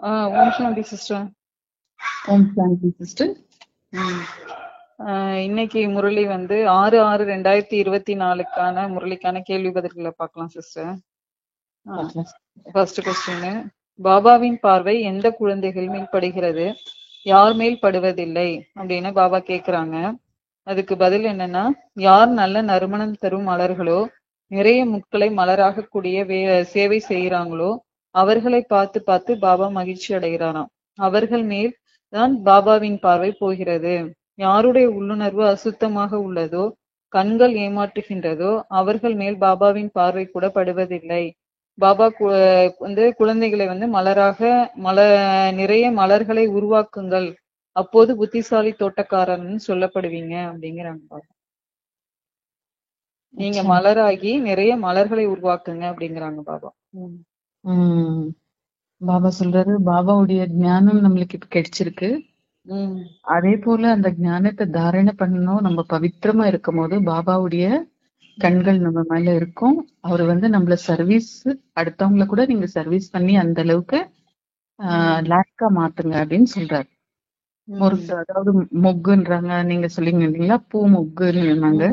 ஓம் சாந்தி sister. ஓம் சாந்தி sister. இன்னைக்கு முரளி வந்து 6/6/2024 முரளிக்கான கேள்வி பதில்களை பார்க்கலாம் சிஸ்டர். ஃபர்ஸ்ட் கொஸ்டின், பாபாவின் பார்வை எந்த குழந்தைகள் மேல் படுகிறது, யார் மேல் படுவதில்லை அப்படின்னு பாபா கேக்குறாங்க. அதுக்கு பதில் என்னன்னா, யார் நல்ல நறுமணம் தரும் மலர்களோ, நிறைய முட்களை மலராக கூடிய சேவை செய்யறாங்களோ அவர்களை பார்த்து பார்த்து பாபா மகிழ்ச்சி அடைகிறாராம். அவர்கள் மேல் தான் பாபாவின் பார்வை போகிறது. யாருடைய உள்ளுணர்வு அசுத்தமாக உள்ளதோ, கண்கள் ஏமாற்றுகின்றதோ அவர்கள் மேல் பாபாவின் பார்வை கூட படுவதில்லை. பாபா வந்து குழந்தைகளை வந்து நிறைய மலர்களை உருவாக்குங்கள், அப்போது புத்திசாலி தோட்டக்காரன்னு சொல்லப்படுவீங்க அப்படிங்கிறாங்க பாபா. நீங்க மலராகி நிறைய மலர்களை உருவாக்குங்க அப்படிங்கிறாங்க பாபா. பாபா சொல்றாரு, பாபாவுடைய ஞானம் நம்மளுக்கு இப்ப கிடைச்சிருக்கு. அதே போல அந்த ஞானத்தை தாரணை பண்ணணும். நம்ம பவித்திரமா இருக்கும் போது பாபாவுடைய கண்கள் நம்ம மேல இருக்கும். அவரு வந்து நம்மள சர்வீஸ், அடுத்தவங்களை கூட நீங்க சர்வீஸ் பண்ணி அந்த அளவுக்கு லாக்கா மாத்துங்க அப்படின்னு சொல்றாரு. அதாவது மொக்குன்றாங்க, நீங்க சொல்லிங்க இல்லைங்களா, பூ மொக்குன்னு,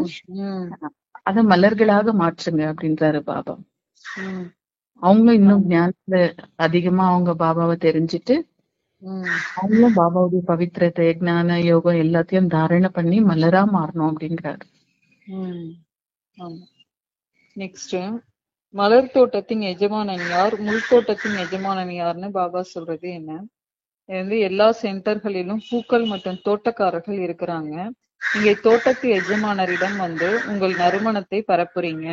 அத மலர்களாக மாற்றுங்க அப்படின்றாரு பாபா. அவங்களும் இன்னும் ஞானத்துல அதிகமா அவங்க பாபாவை தெரிஞ்சுட்டு அவங்களும் பாபாவுடைய பவித்திரத்தை, ஞான யோகம் எல்லாத்தையும் தாரணை பண்ணி மலரா மாறணும் அப்படிங்கிறாரு. நெக்ஸ்ட், மலர் தோட்டத்தின் எஜமானன் யார், முள் தோட்டத்தின் எஜமானன் யாருன்னு பாபா சொல்றது என்ன? வந்து எல்லா சென்டர்களிலும் பூக்கள் மற்றும் தோட்டக்காரர்கள் இருக்கிறாங்க. இங்கே தோட்டத்து எஜமானரிடம் வந்து உங்கள் நறுமணத்தை பரப்புறீங்க.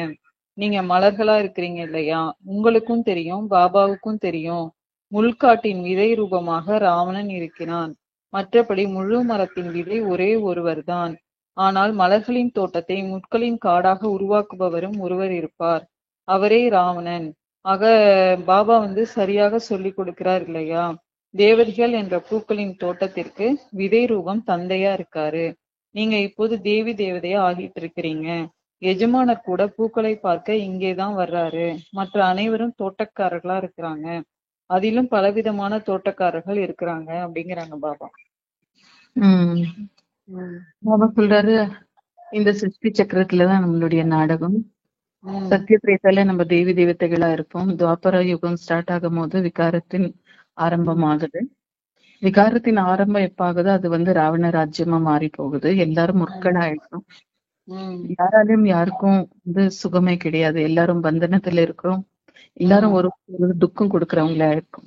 நீங்க மலர்களா இருக்கிறீங்க இல்லையா? உங்களுக்கும் தெரியும், பாபாவுக்கும் தெரியும், முள்காட்டின் விதை ரூபமாக ராவணன் இருக்கிறான். மற்றபடி முழு மரத்தின் விதை ஒரே ஒருவர் தான். ஆனால் மலர்களின் தோட்டத்தை முட்களின் காடாக உருவாக்குபவரும் ஒருவர் இருப்பார், அவரே ராவணன். ஆக பாபா வந்து சரியாக சொல்லி கொடுக்கிறார் இல்லையா? தேவதிகள் என்ற பூக்களின் தோட்டத்திற்கு விதை ரூபம் தந்தையா இருக்காரு. நீங்க இப்போது தேவி தேவதையா ஆகிட்டு இருக்கிறீங்க. எஜமானர் கூட பூக்களை பார்க்க இங்கேதான் வர்றாரு. மற்ற அனைவரும் தோட்டக்காரர்களா இருக்கிறாங்க. அதிலும் பலவிதமான தோட்டக்காரர்கள் இருக்கிறாங்க அப்படிங்கிறாங்க பாபா. பாபா சொல்றாரு, இந்த சிருஷ்டி சக்கரத்துலதான் நம்மளுடைய நாடகம். சத்திய பிரேத்தால நம்ம தேவி தேவதைகளா இருப்போம். துவாபர யுகம் ஸ்டார்ட் ஆகும் போது விகாரத்தின் ஆரம்பமாகுது. விகாரத்தின் ஆரம்பம் எப்ப ஆகுதோ அது வந்து ராவண ராஜ்யமா மாறி போகுது. எல்லாரும் முற்களாயிடும். யாராலையும் யாருக்கும் வந்து சுகமே கிடையாது. எல்லாரும் பந்தனத்துல இருக்கிறோம். எல்லாரும் ஒரு துக்கம் கொடுக்கறவங்களா இருக்கும்.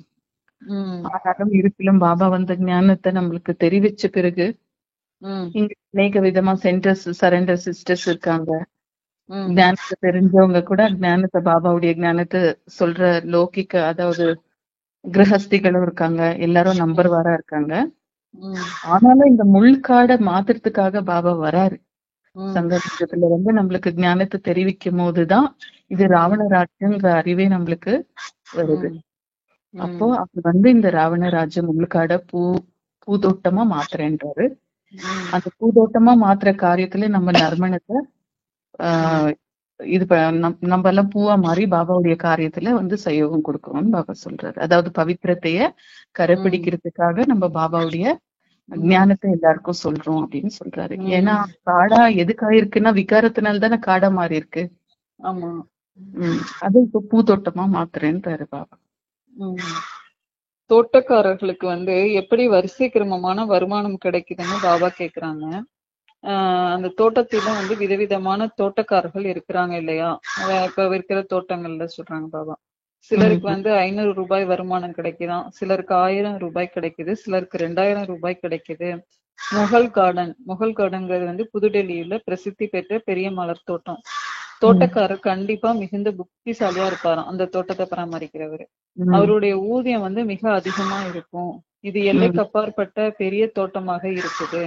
ஆனாலும் இருப்பிலும் பாபா வந்த ஞானத்தை நம்மளுக்கு தெரிவிச்ச பிறகு இங்க அநேக விதமா சென்டர்ஸ், சரண்டர் சிஸ்டர்ஸ் இருக்காங்க. ஞானத்தை தெரிஞ்சவங்க கூட ஞானத்தை, பாபாவுடைய ஞானத்தை சொல்ற லௌகிக்க, அதாவது கிரகஸ்திகளும் இருக்காங்க. எல்லாரும் நம்பர் வாரா இருக்காங்க. ஆனாலும் இந்த முள்காடை மாத்துறதுக்காக பாபா வராரு. சங்கத்துல வந்து நம்மளுக்கு ஞானத்தை தெரிவிக்கும் போதுதான் இது ராவண ராஜ்யம்ன்ற அறிவே நம்மளுக்கு வருது. அப்போ அது வந்து இந்த ராவண ராஜ்யம் முள்காட பூதோட்டமா மாத்துறேன்றாரு. அந்த பூதோட்டமா மாத்துற காரியத்துல நம்ம நறுமணத்தை இது நம்ம எல்லாம் பூவா மாறி பாபாவுடைய காரியத்துல வந்து சயோகம் கொடுக்கணும்னு பாபா சொல்றாரு. அதாவது பவித்திரத்தைய கரைப்பிடிக்கிறதுக்காக நம்ம பாபாவுடைய ஞானத்தை எல்லாருக்கும் சொல்றோம் அப்படின்னு சொல்றாரு. ஏன்னா காடா எதுக்காக இருக்குன்னா விகாரத்தினால தானே காடா மாறி இருக்கு. அது இப்ப பூதோட்டமா மாத்துறேன்றாரு பாபா. தோட்டக்காரர்களுக்கு வந்து எப்படி வரிசை கிரமமான வருமானம் கிடைக்குதுன்னு பாபா கேக்குறாங்க. அந்த தோட்டத்தில வந்து விதவிதமான தோட்டக்காரர்கள் இருக்கிறாங்க இல்லையா? இப்ப இருக்கிற தோட்டங்கள்ல சொல்றாங்க பாபா. சிலருக்கு வந்து 500 ரூபாய் வருமானம் கிடைக்குதாம், சிலருக்கு 1000 ரூபாய் கிடைக்குது, சிலருக்கு 2000 ரூபாய் கிடைக்குது. முகல் கார்டன்ங்கிறது வந்து புதுடெல்லியில பிரசித்தி பெற்ற பெரிய மலர் தோட்டம். தோட்டக்காரர் கண்டிப்பா மிகுந்த புத்திசாலியா இருப்பாராம் அந்த தோட்டத்தை பராமரிக்கிறவரு. அவருடைய ஊதியம் வந்து மிக அதிகமா இருக்கும். இது எல்லைக்கு அப்பாற்பட்ட பெரிய தோட்டமாக இருக்குது.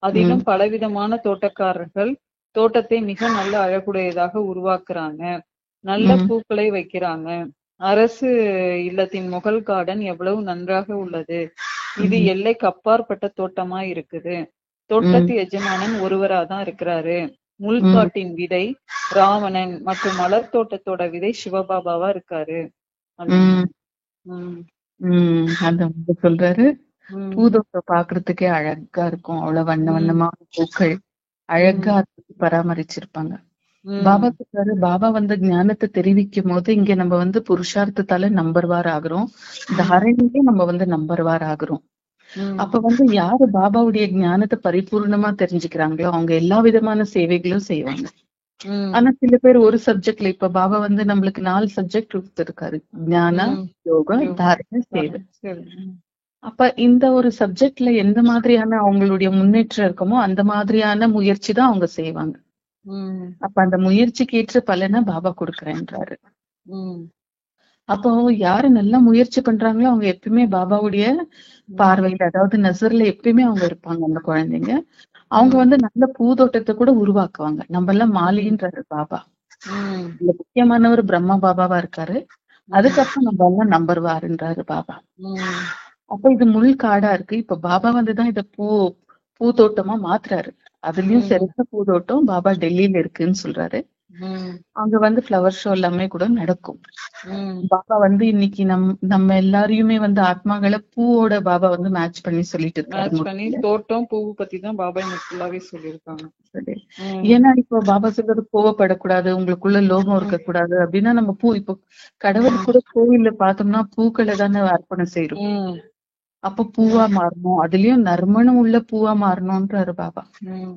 அதிலும் பலவிதமான தோட்டக்காரர்கள் தோட்டத்தை மிக நல்ல அழகுடையதாக உருவாக்குறாங்க, நல்ல பூக்களை வைக்கிறாங்க. அரசு இல்லத்தின் முகல் கார்டன் எவ்வளவு நன்றாக உள்ளது. இது எல்லைக்கு அப்பாற்பட்ட தோட்டமா இருக்குது. தோட்டத்து எஜமானன் ஒருவராதான் இருக்கிறாரு. முள்காட்டின் விதை ராவணன் மற்றும் மலர் தோட்டத்தோட விதை சிவபாபாவா இருக்காரு. அந்த வந்து சொல்றாரு, ம், பூதோட்டம் பாக்குறதுக்கே அழகா இருக்கும். அவ்வளவு வண்ண ம், வண்ணமான பூக்கள் அழகா ம், அது பராமரிச்சிருப்பாங்க. பாபா ம், சொல்றாரு, பாபா வந்து ஞானத்தை தெரிவிக்கும் போது இங்க நம்ம வந்து புருஷார்த்தத்தால நம்பர்வார் ஆகுறோம், ம், தாரணையிலே நம்ம வந்து நம்பர்வார் ஆகுறோம். ம், அப்ப வந்து யாரு பாபாவுடைய ஞானத்தை பரிபூர்ணமா தெரிஞ்சுக்கிறாங்களோ அவங்க எல்லா விதமான சேவைகளும் செய்வாங்க. ம், ஆனா சில பேர் ஒரு சப்ஜெக்ட்ல, இப்ப பாபா வந்து நம்மளுக்கு 4 சப்ஜெக்ட் கொடுத்திருக்காரு: ஞான, ம். யோகா, யோகா, தாரணை, சேவை. தாரணை, சரி. அப்ப இந்த ஒரு சப்ஜெக்ட்ல எந்த மாதிரியான அவங்களுடைய முன்னேற்றம் இருக்குமோ அந்த மாதிரியான முயற்சி தான் அவங்க செய்வாங்க. ம், அப்ப அந்த முயற்சிக்கு ஏற்ற பலனை பாபா கொடுக்குறேன்றாரு. ம், அப்போ யாரு நல்லா முயற்சி பண்றாங்களோ அவங்க எப்பயுமே பாபாவுடைய ம், பார்வையில, அதாவது நசர்ல எப்பயுமே அவங்க இருப்பாங்க. அந்த குழந்தைங்க அவங்க ம், வந்து நல்ல பூதோட்டத்தை கூட உருவாக்குவாங்க. நம்ம எல்லாம் ம், மாலின்றாரு பாபா. ம், இதுல முக்கியமானவர் பிரம்மா பாபாவா இருக்காரு. ம், அதுக்கப்புறம் நம்ம எல்லாம் நம்பர் வாருன்றாரு பாபா. ம், அப்ப இது முள் காடா இருக்கு. இப்ப பாபா வந்துதான் இத பூதோட்டமா மாத்துறாரு. அதுலயும் ம், சிறந்த பூதோட்டம் பாபா டெல்லியில இருக்குன்னு சொல்றாரு. ம், அங்க வந்து ஃப்ளவர் ஷோ எல்லாமே கூட நடக்கும். ம். பாபா வந்து இன்னைக்கு நம்ம எல்லாரையுமே வந்து ஆத்மாக்களை பூவோட பாபா வந்து மேட்ச் பண்ணி சொல்லிட்டு இருக்காரு மேட்ச் பண்ணி முரளியில. தோட்டம், பூவு பத்தி தான் பாபா எனக்கு ஃபுல்லாவே சொல்லியிருக்காங்க. சரி. ம், ஏன்னா இப்போ பாபா சொல்றது கோவப்படக்கூடாது, உங்களுக்குள்ள லோகம் ம், இருக்கக்கூடாது அப்படின்னா நம்ம பூ இப்போ கடவுளுக்கு ம், கூட கோவில்ல பார்த்தோம்னா பூக்களை தானே அர்ப்பணம் செய்றோம். ம், அப்ப பூவா மாறணும், அதுலயும் நறுமணம் உள்ள பூவா மாறணும்ன்றாரு பாபா. ம்.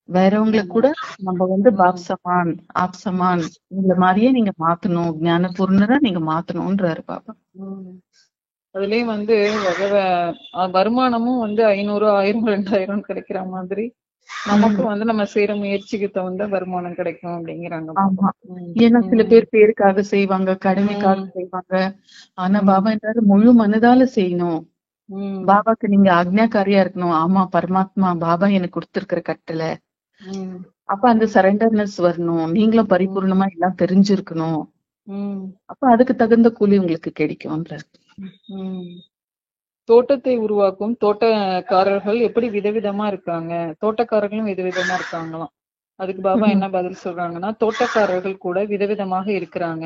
வேறவங்களுக்கு ஆமா. கூட நம்ம வந்து பாப் ம், சமான், ஆப் ம், சமான் இந்த மாதிரியே நீங்க மாத்தணும், ஞான பூர்ணரா நீங்க மாத்தணும்ன்றாரு பாபா. ம். அதுலயும் வந்து வருமானமும் வந்து 500, 1000, 2000 கிடைக்கிற மாதிரி நமக்கு ம். வந்து நம்ம செய்யற முயற்சிக்கு தகுந்த வருமானம் கிடைக்கும் அப்படிங்கிறாங்க பாபா. ஆமா. ம், ஏன்னா சில ம், பேர் பேருக்காக செய்வாங்க, கடமைக்காக ம், செய்வாங்க. ஆனா ம், பாபா என்றாரு முழு மனதால செய்யணும். ம், பாபாக்கு நீங்க ஆக்ஞாக்காரியா இருக்கணும். ஆமா, பரமாத்மா பாபா எனக்கு கொடுத்திருக்கிற கட்டளை. ம், அப்ப அந்த சரண்டர்னஸ் வரணும். நீங்களும் ம், பரிபூர்ணமா எல்லாம் தெரிஞ்சிருக்கணும். ம், அப்ப அதுக்கு தகுந்த கூலி உங்களுக்கு கிடைக்கும்ன்றாரு. ம். தோட்டத்தை உருவாக்கும் தோட்டக்காரர்கள் எப்படி விதவிதமா இருக்காங்க, தோட்டக்காரர்களும் விதவிதமா இருக்காங்களாம். அதுக்கு பாபா ம். என்ன பதில் சொல்றாங்கன்னா, தோட்டக்காரர்கள் கூட விதவிதமாக இருக்கிறாங்க.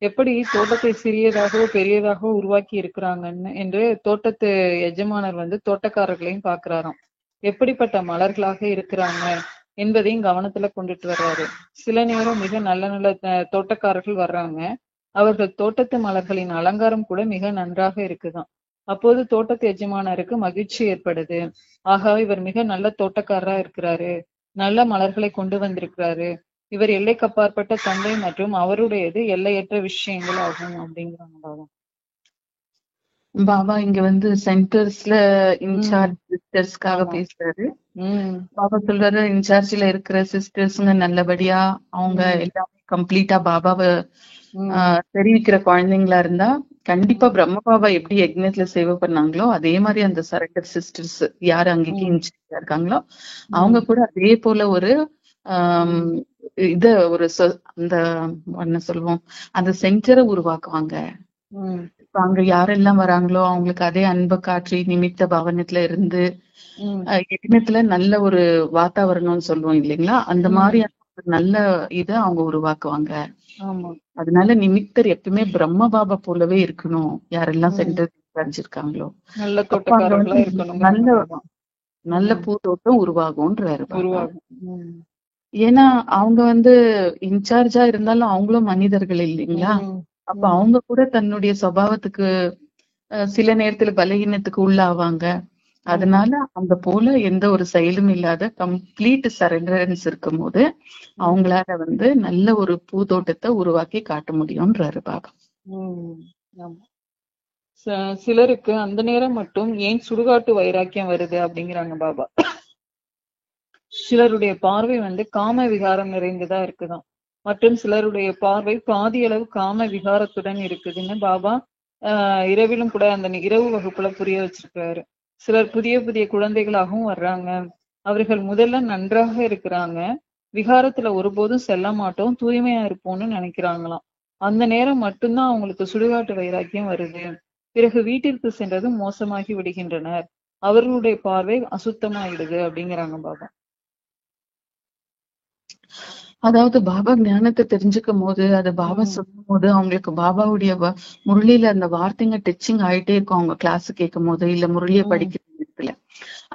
எப்படி தோட்டத்தை சிறியதாகவோ பெரியதாகவோ உருவாக்கி இருக்கிறாங்கன்னு என்று தோட்டத்து எஜமானர் வந்து தோட்டக்காரர்களையும் பார்க்கிறாராம். எப்படிப்பட்ட மலர்களாக இருக்கிறாங்க என்பதையும் கவனத்துல கொண்டுட்டு வர்றாரு. சில நேரம் மிக நல்ல நல்ல தோட்டக்காரர்கள் வர்றாங்க. அவர்கள் தோட்டத்து மலர்களின் அலங்காரம் கூட மிக நன்றாக இருக்குதாம். அப்போது தோட்டத்து எஜமானருக்கு மகிழ்ச்சி ஏற்படுது. ஆகா, இவர் மிக நல்ல தோட்டக்காரரா இருக்கிறாரு, நல்ல மலர்களை கொண்டு வந்திருக்கிறாரு, இவர் எல்லைக்கு அப்பாற்பட்ட தந்தை மற்றும் அவருடையது எல்லையற்ற விஷயங்கள் ஆகும் அப்படிங்கிறாங்க பாபா. பாபா இங்க வந்து சென்டர்ஸ்ல உம் இன்சார்ஜ் சிஸ்டர்ஸ்க்காக ஆமா. பேசுறாரு. உம் பாபா சொல்றாரு, இன்சார்ஜ்ல இருக்கிற சிஸ்டர்ஸ்ங்க நல்லபடியா அவங்க உம் எல்லாமே கம்ப்ளீட்டா பாபாவை உம் தெரிவிக்கிற குழந்தைங்களா இருந்தா கண்டிப்பா உம் பிரம்ம பாபா எப்படி யக்ஞத்துல சேவை பண்ணாங்களோ அதே மாதிரி அந்த சரண்டர் சிஸ்டர்ஸ் யாரு அங்கேயும் உம் இன்சார்ஜா இருக்காங்களோ அவங்க உம் கூட அதே போல ஒரு ஆஹ் உம் இத ஒரு அந்த என்ன சொல்லுவோம், அந்த சென்டரை உருவாக்குவாங்க. உம் இப்ப அங்க யாரெல்லாம் வராங்களோ அவங்களுக்கு அதே அன்பை காற்றி நிமித்த பவனத்துல இருந்து உம் யக்ஞத்துல நல்ல ஒரு வாத்தாவரணம்னு சொல்லுவோம் இல்லைங்களா, அந்த உம் மாதிரியான ஒரு நல்ல இதை அவங்க உருவாக்குவாங்க. ஆமா. அதனால நிமித்தர் எப்பவுமே பிரம்ம பாபா போலவே இருக்கணும், யாரெல்லாம் உம் சென்டர் இருக்காங்களோ. நல்ல அப்ப அங்க தோட்டக்காரர்களா வந்து இருக்கணுங்கிறாங்க நல்ல பாபா. நல்ல உம் பூத்தோட்டம் உருவாகும்ன்றாரு பாபா. உருவாகும். உம் ஏன்னா அவங்க வந்து இன்சார்ஜா இருந்தாலும் அவங்களும் மனிதர்கள் இல்லைங்களா. உம் அப்ப உம் அவங்க கூட தன்னுடைய சுபாவத்துக்கு சில நேரத்துல பலகீனத்துக்கு உள்ளாவாங்க. உம் அதனால அந்த போல எந்த ஒரு செயலும் இல்லாத கம்ப்ளீட் சரண்டரன்ஸ் இருக்கும் போது உம் அவங்களால வந்து நல்ல ஒரு பூதோட்டத்தை உருவாக்கி காட்ட முடியும்ன்றாரு பாபா. உம் ஆமா. சிலருக்கு அந்த நேரம் மட்டும் ஏன் சுடுகாட்டு வைராக்கியம் வருது அப்படிங்கிறாங்க பாபா. சிலருடைய பார்வை வந்து காம விகாரம் நிறைந்ததா இருக்குதாம். மற்றும் சிலருடைய பார்வை பாதியளவு காம விகாரத்துடன் இருக்குதுன்னு பாபா இரவிலும் கூட அந்த இரவு வகுப்புல புரிய வச்சிருக்காரு. சிலர் புதிய புதிய குழந்தைகளாகவும் வர்றாங்க. அவர்கள் முதல்ல நன்றாக இருக்கிறாங்க, விகாரத்துல ஒருபோதும் செல்ல மாட்டோம், தூய்மையா இருப்போம்னு நினைக்கிறாங்களாம். அந்த நேரம் மட்டும்தான் அவங்களுக்கு சுடுகாட்டு வைராக்கியம் வருது. பிறகு வீட்டிற்கு சென்றதும் மோசமாகி விடுகின்றனர், அவர்களுடைய பார்வை அசுத்தமாயிடுது அப்படிங்கிறாங்க பாபா. அதாவது பாபா ஞானத்தை தெரிஞ்சுக்கும் போது, அது பாபா சொல்லும் போது அவங்களுக்கு பாபாவுடைய முரளியில அந்த வார்த்தைங்க டச்சிங் ஆயிட்டே இருக்கும். அவங்க கிளாஸ் கேட்கும் போது, இல்ல முரளியை படிக்கிற இடத்துல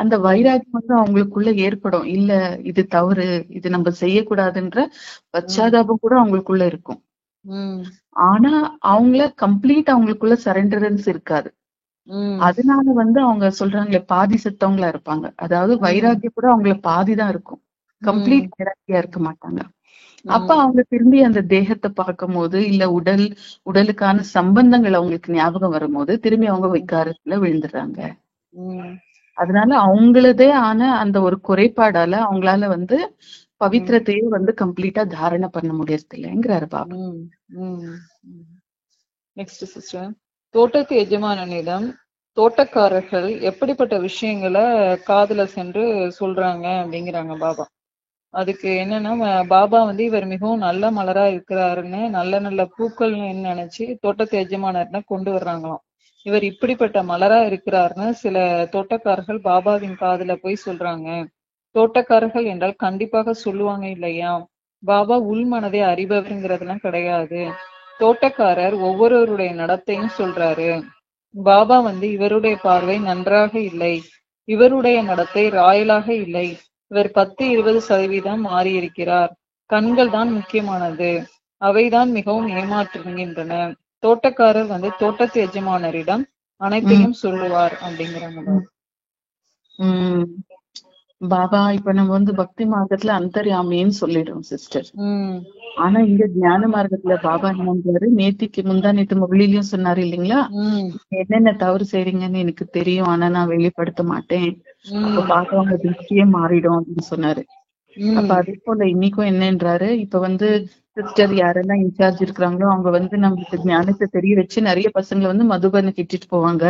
அந்த வைராகியம் வந்து அவங்களுக்குள்ள ஏற்படும். இல்ல இது தவறு, இது நம்ம செய்யக்கூடாதுன்ற பச்சாதாபம் கூட அவங்களுக்குள்ள இருக்கும். ஆனா அவங்கள கம்ப்ளீட் அவங்களுக்குள்ள சரண்டரன்ஸ் இருக்காது. அதனால வந்து அவங்க சொல்றாங்களே பாதி செத்தவங்களா இருப்பாங்க. அதாவது வைராகியம் கூட அவங்கள பாதிதான் இருக்கும், கம்ப்ளீட் வைராகியா இருக்க மாட்டாங்க. அப்ப அவங்க திரும்பி அந்த தேகத்தை பார்க்கும் போது, இல்ல உடலுக்கான சம்பந்தங்கள் அவங்களுக்கு ஞாபகம் வரும்போது திரும்பி அவங்க விகாரத்துல விழுந்துடுறாங்க. அதனால அவங்களதே ஆன அந்த ஒரு குறைபாடால அவங்களால வந்து பவித்திரத்தையே வந்து கம்ப்ளீட்டா தாரணை பண்ண முடியறது இல்லைங்கிறாரு பாபா. நெக்ஸ்ட் சிஸ்டர், தோட்டத்து எஜமானனிடம் தோட்டக்காரர்கள் எப்படிப்பட்ட விஷயங்களை காதுல சென்று சொல்றாங்க அப்படிங்கிறாங்க பாபா. அதுக்கு என்னன்னா, பாபா வந்து இவர் மிகவும் நல்ல மலரா இருக்கிறாருன்னு, நல்ல நல்ல பூக்கள்னு நினைச்சு தோட்டத்து எஜமானர்னா கொண்டு வர்றாங்களாம். இவர் இப்படிப்பட்ட மலரா இருக்கிறாருன்னு சில தோட்டக்காரர்கள் பாபாவின் காதுல போய் சொல்றாங்க. தோட்டக்காரர்கள் என்றால் கண்டிப்பாக சொல்லுவாங்க இல்லையா, பாபா உள் மனதை அறிபவருங்கிறதுலாம் கிடையாது. தோட்டக்காரர் ஒவ்வொருவருடைய நடத்தையும் சொல்றாரு. பாபா வந்து இவருடைய பார்வை நன்றாக இல்லை, இவருடைய நடத்தை ராயலாக இல்லை, இவர் 10-20% மாறியிருக்கிறார். கண்கள் தான் முக்கியமானது, அவைதான் மிகவும் ஏமாற்றுகின்றன. தோட்டக்காரர் வந்து தோட்டத்து எஜமானரிடம் அனைத்தையும் சொல்லுவார் அப்படிங்கிறாங்க. பாபா இப்ப நம்ம வந்து பக்தி மார்க்கத்துல அந்தர்யாமின்னு சொல்லிடுறோம் சிஸ்டர். ஆனா இங்க ஞான மார்க்கத்துல பாபா என்னன்றாரு, முந்தானேத்து முரளிலையும் சொன்னாரு இல்லைங்களா, என்னென்ன தவறு செய்றீங்கன்னு எனக்கு தெரியும், ஆனா நான் வெளிப்படுத்த மாட்டேன், அப்ப பாக்குறவங்க திருஷ்டியே மாறிடும் அப்படின்னு சொன்னாரு. அப்ப அதே போல இன்னைக்கும் என்னன்றாரு, இப்ப வந்து சிஸ்டர் யாரெல்லாம் இன்சார்ஜ் இருக்கிறாங்களோ அவங்க வந்து நம்மளுக்கு ஞானத்தை தெரிய வச்சு நிறைய பசங்களை வந்து மதுபனுக்கு இட்டுட்டு போவாங்க,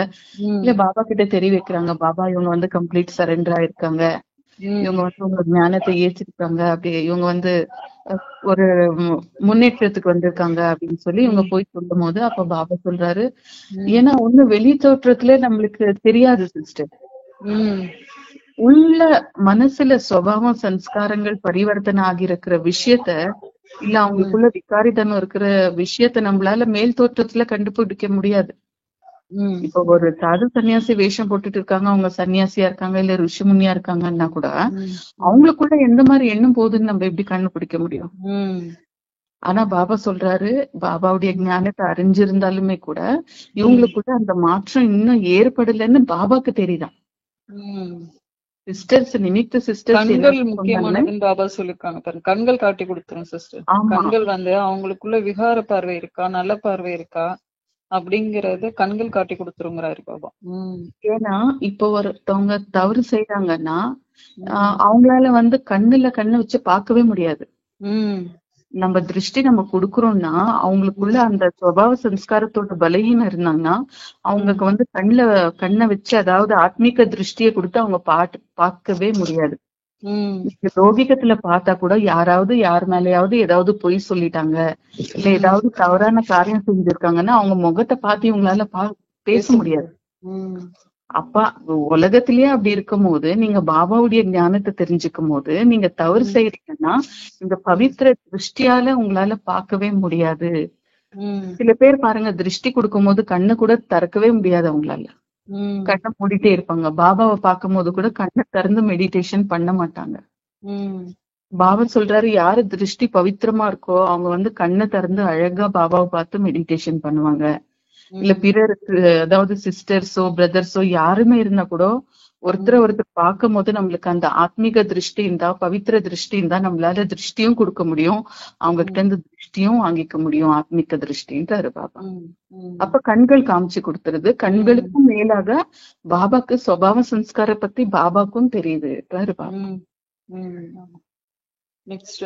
இல்ல பாபா கிட்ட தெரிய வைக்கிறாங்க, பாபா இவங்க வந்து கம்ப்ளீட் சரண்டர் ஆயிருக்காங்க, இவங்க வந்து உங்க ஞானத்தை ஏற்றிருக்காங்க, அப்படி இவங்க வந்து ஒரு முன்னேற்றத்துக்கு வந்திருக்காங்க அப்படின்னு சொல்லி இவங்க போய் சொல்லும் போது, அப்ப பாபா சொல்றாரு, ஏன்னா ஒண்ணு வெளி தோற்றத்துல நம்மளுக்கு தெரியாது சிஸ்டர், உள்ள மனசுல சுபாவம் சம்ஸ்காரங்கள் பரிவர்த்தனை ஆகியிருக்கிற விஷயத்த, இல்ல அவங்களுக்குள்ள விகாரிதனம் இருக்கிற விஷயத்த நம்மளால மேல் தோற்றத்துல கண்டுபிடிக்க முடியாது. இப்ப ஒரு சாது சன்னியாசி வேஷம் போட்டுட்டு இருக்காங்க, அவங்க சன்னியாசியா இருக்காங்க, இல்ல ரிஷிமுனியா இருக்காங்கன்னா கூட அவங்களுக்குள்ள எந்த மாதிரி எண்ணம் போகுதுன்னு நம்ம எப்படி கண்டுபிடிக்க முடியும்? ஆனா பாபா சொல்றாரு, பாபாவுடைய ஞானத்தை அறிஞ்சிருந்தாலுமே கூட இவங்களுக்குள்ள அந்த மாற்றம் இன்னும் ஏற்படலைன்னு பாபாக்கு தெரியுதான். சிஸ்டர்ஸ் நிமித்த சிஸ்டர்ஸ் கண்கள் முக்கியமானதுன்னு பாபா சொல்லிருக்காங்க பாருங்க. கண்கள் காட்டி கொடுத்துரும் சிஸ்டர். கண்கள் வந்து அவங்களுக்குள்ள விகார பார்வை இருக்கா, நல்ல பார்வை இருக்கா அப்படிங்கறது கண்கள் காட்டி கொடுத்துருங்கிறாரு பாபா. ஏன்னா இப்ப ஒருத்தவங்க தவறு செய்யறாங்கன்னா அவங்களால வந்து கண்ணு வச்சு பார்க்கவே முடியாது. நம்ம திருஷ்டி நம்ம கொடுக்கறோம்னா அவங்களுக்குள்ள அந்த சுபாவ சம்ஸ்காரத்தோட பலகீனம் இருந்தாங்கன்னா அவங்களுக்கு வந்து கண்ணை வச்சு, அதாவது ஆத்மீக திருஷ்டியை கொடுத்து அவங்க பார்க்கவே முடியாது. லௌகிகத்துல பார்த்தா கூட யாராவது யார் மேலயாவது ஏதாவது பொய் சொல்லிட்டாங்க, இல்ல ஏதாவது தவறான காரியம் செஞ்சிருக்காங்கன்னா அவங்க முகத்தை பார்த்து இவங்களால பேச முடியாது. அப்பா உலகத்திலேயே அப்படி இருக்கும் போது நீங்க பாபாவுடைய ஞானத்தை தெரிஞ்சுக்கும் போது நீங்க தவறு செய்யறீங்கன்னா இந்த பவித்திர திருஷ்டியால உங்களால பார்க்கவே முடியாது. சில பேர் பாருங்க, திருஷ்டி கொடுக்கும் போது கண்ணு கூட திறக்கவே முடியாது அவங்களால, கண்ணை மூடிட்டே இருப்பாங்க. பாபாவை பார்க்கும் போது கூட கண்ணை திறந்து மெடிடேஷன் பண்ண மாட்டாங்க. பாபா சொல்றாரு, யாரு திருஷ்டி பவித்திரமா இருக்கோ அவங்க வந்து கண்ணை திறந்து அழகா பாபாவை பார்த்து மெடிடேஷன் பண்ணுவாங்க. இல்ல பிறருக்கு, அதாவது சிஸ்டர்ஸோ பிரதர்ஸோ யாருமே இருந்தா கூட ஒருத்தர் பார்க்கும் போது நம்மளுக்கு அந்த ஆத்மீக திருஷ்டி இருந்தா, பவித்திர திருஷ்டி இருந்தா நம்மளால திருஷ்டியும் கொடுக்க முடியும், அவங்க கிட்ட இருந்து திருஷ்டியும் வாங்கிக்க முடியும், ஆத்மீக திருஷ்டின்றாரு பாபா. அப்ப கண்கள் காமிச்சு கொடுத்துருது. கண்களுக்கும் மேலாக பாபாக்கு சுபாவ சம்ஸ்கார பத்தி பாபாக்கும் தெரியுது பாபா. நெக்ஸ்ட்,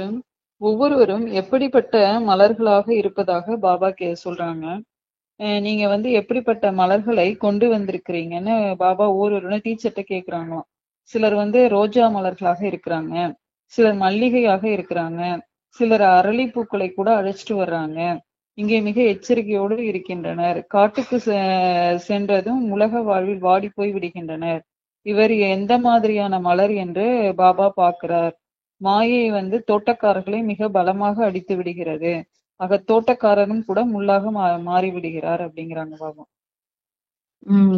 ஒவ்வொருவரும் எப்படிப்பட்ட மலர்களாக இருப்பதாக பாபா சொல்றாங்க. நீங்க வந்து எப்படிப்பட்ட மலர்களை கொண்டு வந்திருக்கிறீங்கன்னு பாபா ஒவ்வொரு டீச்சர்ட்ட கேக்குறாங்களாம். சிலர் வந்து ரோஜா மலர்களாக இருக்கிறாங்க, சிலர் மல்லிகையாக இருக்கிறாங்க, சிலர் அரளி பூக்களை கூட அழைச்சிட்டு வர்றாங்க. இங்கே மிக எச்சரிக்கையோடு இருக்கின்றனர். காட்டுக்கு சென்றதும் உலக வாழ்வில் வாடி போய் விடுகின்றனர். இவர் எந்த மாதிரியான மலர் என்று பாபா பார்க்கிறார். மாயை வந்து தோட்டக்காரர்களை மிக பலமாக அடித்து விடுகிறது. ஆக தோட்டக்காரரும் கூட முள்ளாக மாறி விடுகிறார் அப்படிங்கிறாங்க பாபா.